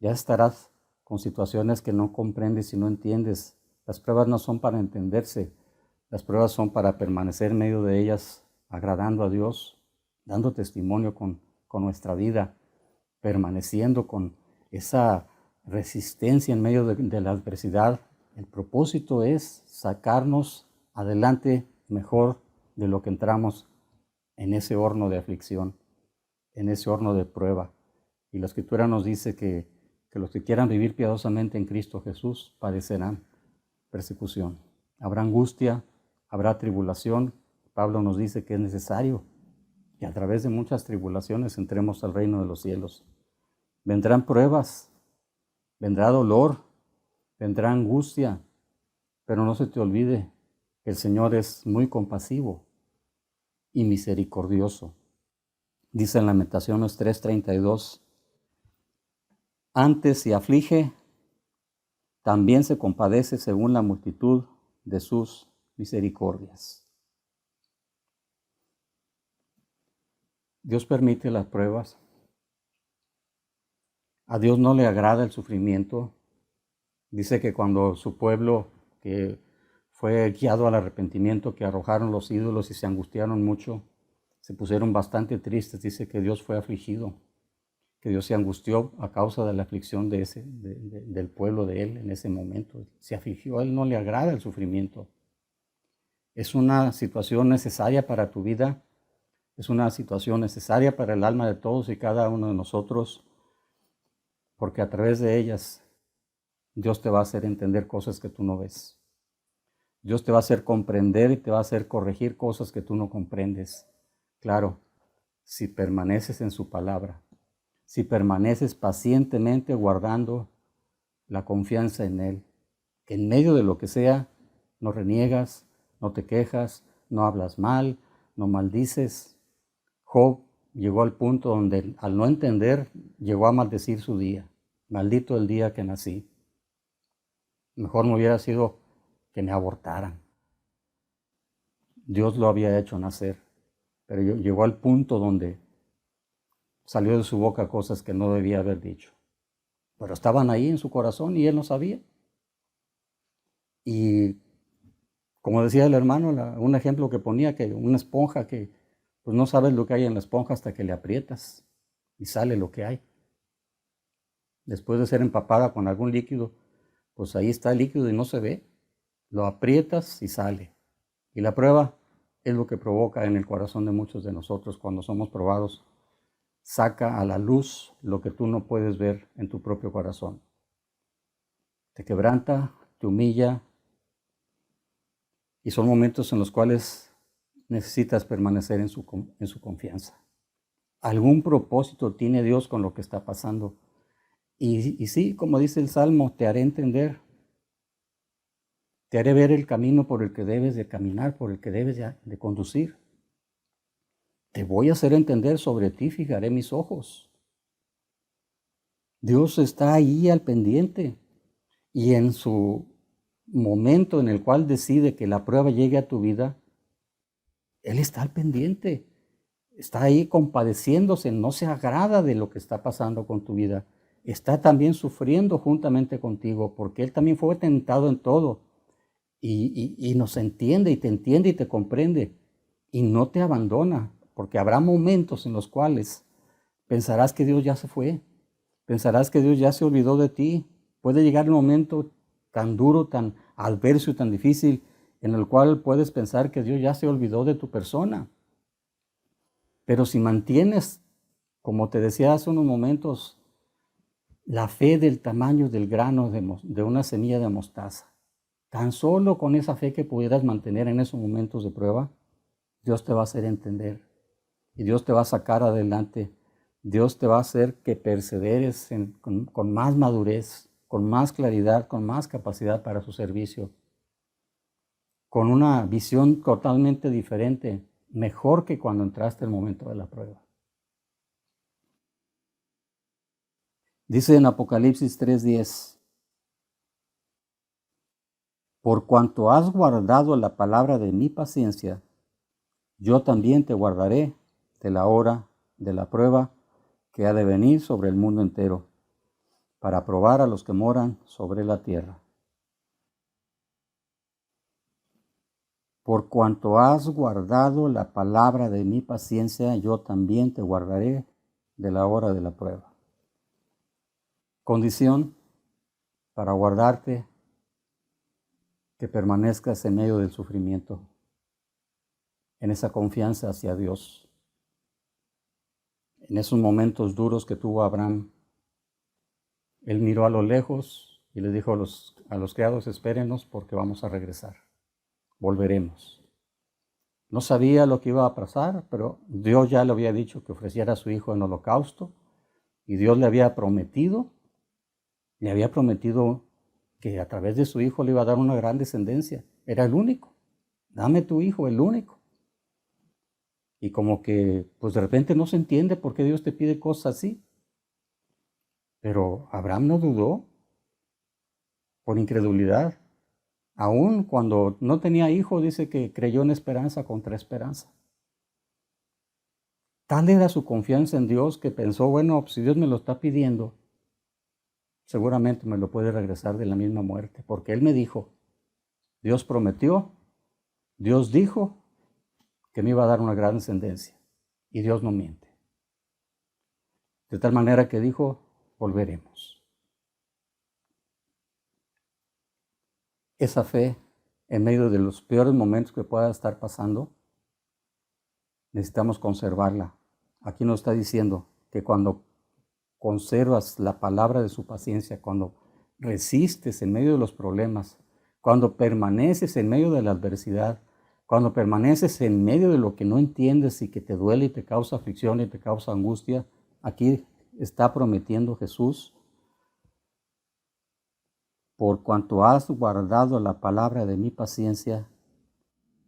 Ya estarás con situaciones que no comprendes y no entiendes. Las pruebas no son para entenderse. Las pruebas son para permanecer en medio de ellas, agradando a Dios, dando testimonio con nuestra vida, permaneciendo con esa resistencia en medio de la adversidad. El propósito es sacarnos adelante mejor de lo que entramos en ese horno de aflicción, en ese horno de prueba. Y la Escritura nos dice que los que quieran vivir piadosamente en Cristo Jesús padecerán persecución. Habrá angustia, habrá tribulación. Pablo nos dice que es necesario que a través de muchas tribulaciones entremos al reino de los cielos. Vendrán pruebas, vendrá dolor, vendrá angustia, pero no se te olvide que el Señor es muy compasivo y misericordioso. Dice en Lamentaciones 3:32, antes si aflige, también se compadece según la multitud de sus misericordias. Dios permite las pruebas. A Dios no le agrada el sufrimiento. Dice que cuando su pueblo, que fue guiado al arrepentimiento, que arrojaron los ídolos y se angustiaron mucho, se pusieron bastante tristes. Dice que Dios fue afligido, que Dios se angustió a causa de la aflicción del pueblo de él en ese momento. Se afligió, a él no le agrada el sufrimiento. Es una situación necesaria para tu vida, es una situación necesaria para el alma de todos y cada uno de nosotros, porque a través de ellas Dios te va a hacer entender cosas que tú no ves. Dios te va a hacer comprender y te va a hacer corregir cosas que tú no comprendes. Claro, si permaneces en su palabra, si permaneces pacientemente guardando la confianza en Él, que en medio de lo que sea, no reniegas, no te quejas, no hablas mal, no maldices. Job llegó al punto donde al no entender, llegó a maldecir su día. Maldito el día que nací. Mejor me hubiera sido que me abortaran. Dios lo había hecho nacer, pero llegó al punto donde salió de su boca cosas que no debía haber dicho. Pero estaban ahí en su corazón y él no sabía. Y como decía el hermano, un ejemplo que ponía, que una esponja que pues no sabes lo que hay en la esponja hasta que le aprietas y sale lo que hay. Después de ser empapada con algún líquido, pues ahí está el líquido y no se ve. Lo aprietas y sale. Y la prueba es lo que provoca en el corazón de muchos de nosotros cuando somos probados. Saca a la luz lo que tú no puedes ver en tu propio corazón. Te quebranta, te humilla, y son momentos en los cuales necesitas permanecer en su confianza. Algún propósito tiene Dios con lo que está pasando. Y sí, como dice el Salmo, te haré entender. Te haré ver el camino por el que debes de caminar, por el que debes de conducir. Te voy a hacer entender, sobre ti fijaré mis ojos. Dios está ahí al pendiente. Y en su momento en el cual decide que la prueba llegue a tu vida, Él está al pendiente. Está ahí compadeciéndose, no se agrada de lo que está pasando con tu vida. Está también sufriendo juntamente contigo, porque Él también fue tentado en todo y nos entiende y te comprende y no te abandona, porque habrá momentos en los cuales pensarás que Dios ya se fue, pensarás que Dios ya se olvidó de ti. Puede llegar un momento tan duro, tan adverso y tan difícil en el cual puedes pensar que Dios ya se olvidó de tu persona. Pero si mantienes, como te decía hace unos momentos, la fe del tamaño del grano de una semilla de mostaza, tan solo con esa fe que pudieras mantener en esos momentos de prueba, Dios te va a hacer entender y Dios te va a sacar adelante. Dios te va a hacer que perseveres con más madurez, con más claridad, con más capacidad para su servicio, con una visión totalmente diferente, mejor que cuando entraste en el momento de la prueba. Dice en Apocalipsis 3:10, por cuanto has guardado la palabra de mi paciencia, yo también te guardaré de la hora de la prueba que ha de venir sobre el mundo entero, para probar a los que moran sobre la tierra. Por cuanto has guardado la palabra de mi paciencia, yo también te guardaré de la hora de la prueba. Condición para guardarte, que permanezcas en medio del sufrimiento, en esa confianza hacia Dios. En esos momentos duros que tuvo Abraham, él miró a lo lejos y le dijo a los criados, espérenos porque vamos a regresar, volveremos. No sabía lo que iba a pasar, pero Dios ya le había dicho que ofreciera a su hijo en holocausto y Dios le había prometido que a través de su hijo le iba a dar una gran descendencia. Era el único. Dame tu hijo, el único. Y como que, pues de repente no se entiende por qué Dios te pide cosas así. Pero Abraham no dudó por incredulidad. Aún cuando no tenía hijo, dice que creyó en esperanza contra esperanza. Tal era su confianza en Dios que pensó, bueno, pues si Dios me lo está pidiendo, seguramente me lo puede regresar de la misma muerte, porque Él me dijo, Dios prometió, Dios dijo que me iba a dar una gran descendencia, y Dios no miente. De tal manera que dijo, volveremos. Esa fe, en medio de los peores momentos que pueda estar pasando, necesitamos conservarla. Aquí nos está diciendo que cuando conservas la palabra de su paciencia, cuando resistes en medio de los problemas, cuando permaneces en medio de la adversidad, cuando permaneces en medio de lo que no entiendes y que te duele y te causa aflicción y te causa angustia, aquí está prometiendo Jesús, por cuanto has guardado la palabra de mi paciencia,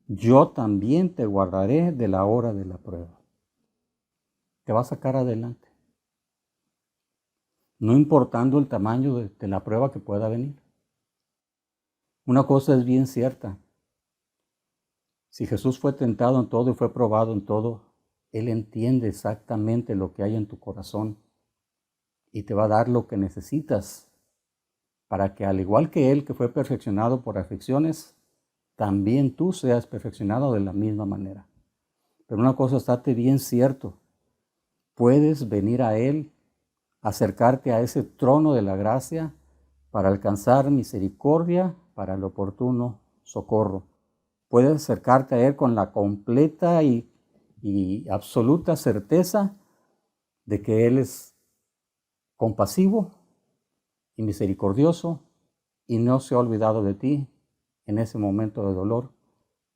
yo también te guardaré de la hora de la prueba. Te va a sacar adelante, no importando el tamaño de la prueba que pueda venir. Una cosa es bien cierta, si Jesús fue tentado en todo y fue probado en todo, Él entiende exactamente lo que hay en tu corazón y te va a dar lo que necesitas para que, al igual que Él que fue perfeccionado por aflicciones, también tú seas perfeccionado de la misma manera. Pero una cosa, estate bien cierto, puedes venir a Él, acercarte a ese trono de la gracia para alcanzar misericordia para el oportuno socorro. Puedes acercarte a Él con la completa y absoluta certeza de que Él es compasivo y misericordioso y no se ha olvidado de ti en ese momento de dolor,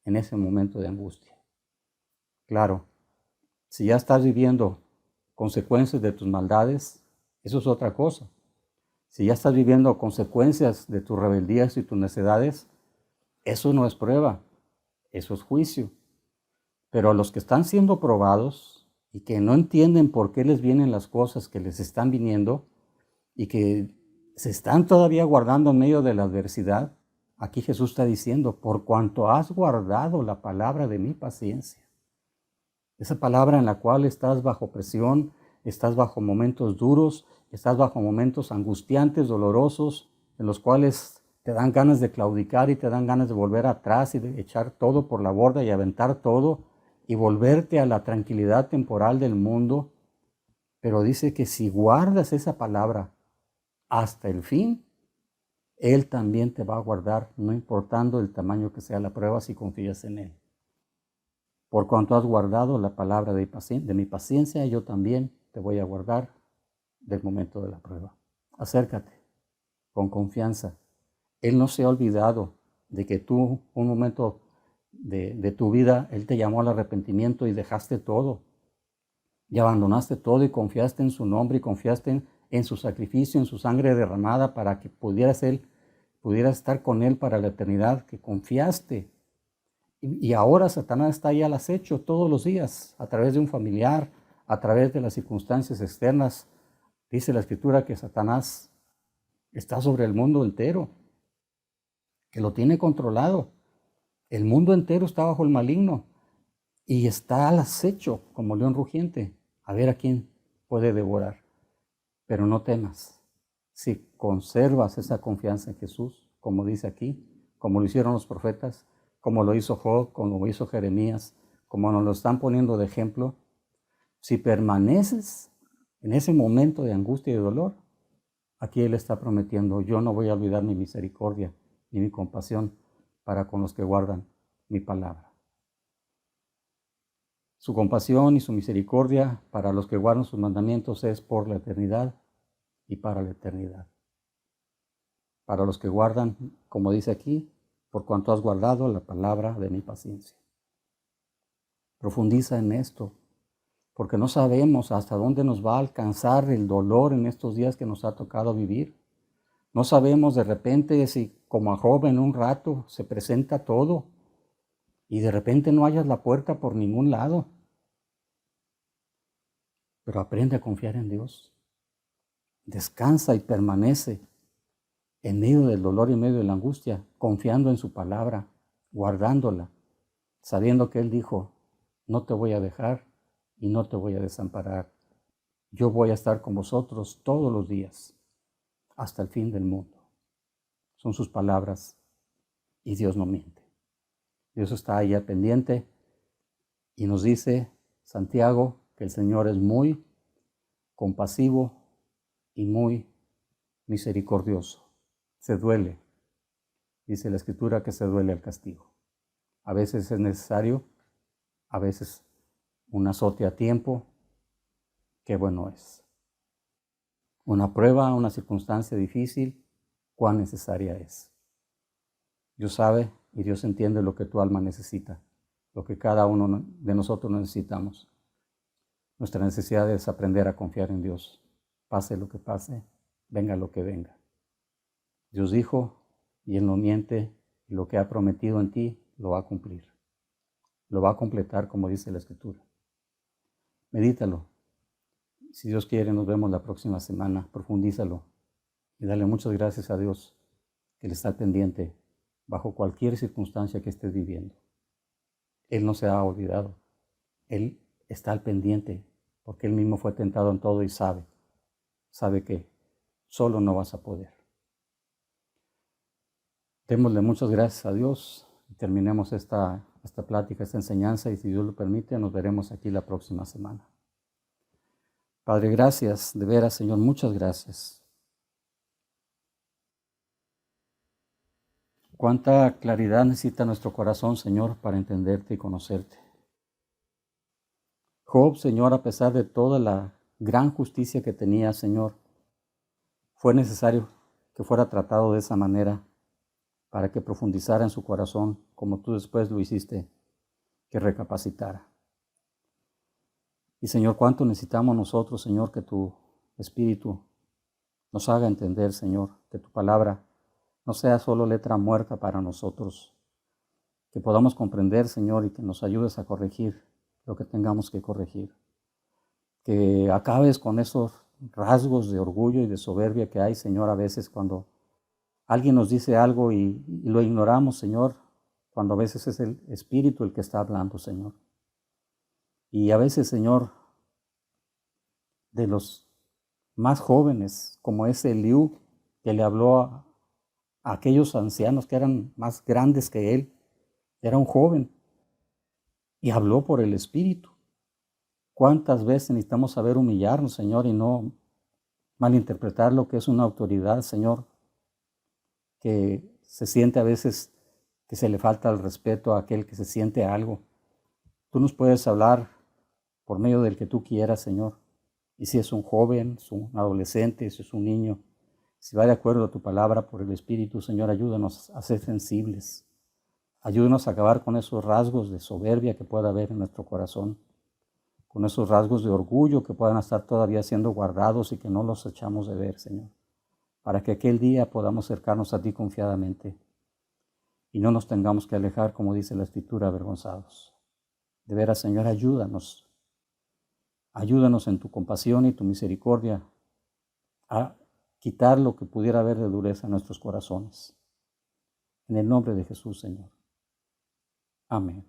en ese momento de angustia. Claro, si ya estás viviendo consecuencias de tus maldades, eso es otra cosa. Si ya estás viviendo consecuencias de tus rebeldías y tus necedades, eso no es prueba, eso es juicio. Pero a los que están siendo probados y que no entienden por qué les vienen las cosas que les están viniendo y que se están todavía guardando en medio de la adversidad, aquí Jesús está diciendo, por cuanto has guardado la palabra de mi paciencia. Esa palabra en la cual estás bajo presión, estás bajo momentos duros, estás bajo momentos angustiantes, dolorosos, en los cuales te dan ganas de claudicar y te dan ganas de volver atrás y de echar todo por la borda y aventar todo y volverte a la tranquilidad temporal del mundo. Pero dice que si guardas esa palabra hasta el fin, Él también te va a guardar, no importando el tamaño que sea la prueba, si confías en Él. Por cuanto has guardado la palabra de mi paciencia, yo también te voy a guardar del momento de la prueba. Acércate con confianza. Él no se ha olvidado de que tú, un momento de tu vida, Él te llamó al arrepentimiento y dejaste todo. Y abandonaste todo y confiaste en su nombre y confiaste en su sacrificio, en su sangre derramada para que pudieras estar con Él para la eternidad, que confiaste. Y ahora Satanás está ahí al acecho todos los días, a través de un familiar, a través de las circunstancias externas. Dice la Escritura que Satanás está sobre el mundo entero, que lo tiene controlado. El mundo entero está bajo el maligno y está al acecho como león rugiente, a ver a quién puede devorar. Pero no temas, si conservas esa confianza en Jesús, como dice aquí, como lo hicieron los profetas, como lo hizo Job, como lo hizo Jeremías, como nos lo están poniendo de ejemplo, si permaneces en ese momento de angustia y de dolor, aquí Él está prometiendo, yo no voy a olvidar mi misericordia ni mi compasión para con los que guardan mi palabra. Su compasión y su misericordia para los que guardan sus mandamientos es por la eternidad y para la eternidad. Para los que guardan, como dice aquí, por cuanto has guardado la palabra de mi paciencia. Profundiza en esto, porque no sabemos hasta dónde nos va a alcanzar el dolor en estos días que nos ha tocado vivir. No sabemos de repente si, como a Job, en un rato se presenta todo y de repente no hayas la puerta por ningún lado. Pero aprende a confiar en Dios. Descansa y permanece en medio del dolor y en medio de la angustia, confiando en su palabra, guardándola, sabiendo que Él dijo, no te voy a dejar y no te voy a desamparar. Yo voy a estar con vosotros todos los días, hasta el fin del mundo. Son sus palabras y Dios no miente. Dios está ahí al pendiente y nos dice Santiago que el Señor es muy compasivo y muy misericordioso. Se duele, dice la Escritura, que se duele al castigo. A veces es necesario, a veces un azote a tiempo, qué bueno es. Una prueba, una circunstancia difícil, cuán necesaria es. Dios sabe y Dios entiende lo que tu alma necesita, lo que cada uno de nosotros necesitamos. Nuestra necesidad es aprender a confiar en Dios, pase lo que pase, venga lo que venga. Dios dijo, y Él no miente, y lo que ha prometido en ti lo va a cumplir. Lo va a completar, como dice la Escritura. Medítalo. Si Dios quiere, nos vemos la próxima semana. Profundízalo y dale muchas gracias a Dios que Él está pendiente bajo cualquier circunstancia que estés viviendo. Él no se ha olvidado. Él está al pendiente porque Él mismo fue tentado en todo y sabe que solo no vas a poder. Démosle muchas gracias a Dios y terminemos esta plática, esta enseñanza, y si Dios lo permite, nos veremos aquí la próxima semana. Padre, gracias, de veras, Señor, muchas gracias. Cuánta claridad necesita nuestro corazón, Señor, para entenderte y conocerte. Job, Señor, a pesar de toda la gran justicia que tenía, Señor, fue necesario que fuera tratado de esa manera para que profundizara en su corazón, como tú después lo hiciste, que recapacitara. Y Señor, cuánto necesitamos nosotros, Señor, que tu Espíritu nos haga entender, Señor, que tu palabra no sea solo letra muerta para nosotros, que podamos comprender, Señor, y que nos ayudes a corregir lo que tengamos que corregir. Que acabes con esos rasgos de orgullo y de soberbia que hay, Señor, a veces cuando alguien nos dice algo y lo ignoramos, Señor, cuando a veces es el Espíritu el que está hablando, Señor. Y a veces, Señor, de los más jóvenes, como ese Eliú que le habló a aquellos ancianos que eran más grandes que él. Era un joven y habló por el Espíritu. ¿Cuántas veces necesitamos saber humillarnos, Señor, y no malinterpretar lo que es una autoridad, Señor, que se siente a veces que se le falta el respeto a aquel que se siente algo? Tú nos puedes hablar por medio del que tú quieras, Señor. Y si es un joven, es un adolescente, si es un niño, si va de acuerdo a tu palabra por el Espíritu, Señor, ayúdanos a ser sensibles. Ayúdanos a acabar con esos rasgos de soberbia que pueda haber en nuestro corazón, con esos rasgos de orgullo que puedan estar todavía siendo guardados y que no los echamos de ver, Señor, para que aquel día podamos acercarnos a ti confiadamente y no nos tengamos que alejar, como dice la Escritura, avergonzados. De veras, Señor, ayúdanos. Ayúdanos en tu compasión y tu misericordia a quitar lo que pudiera haber de dureza en nuestros corazones. En el nombre de Jesús, Señor. Amén.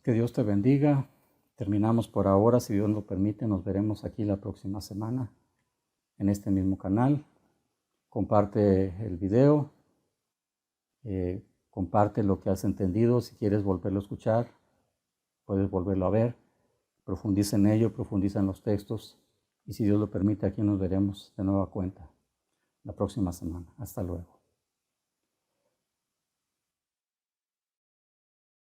Que Dios te bendiga. Terminamos por ahora. Si Dios lo permite, nos veremos aquí la próxima semana en este mismo canal. Comparte el video. Comparte lo que has entendido. Si quieres volverlo a escuchar, puedes volverlo a ver. Profundiza en ello, profundiza en los textos. Y si Dios lo permite, aquí nos veremos de nueva cuenta la próxima semana. Hasta luego.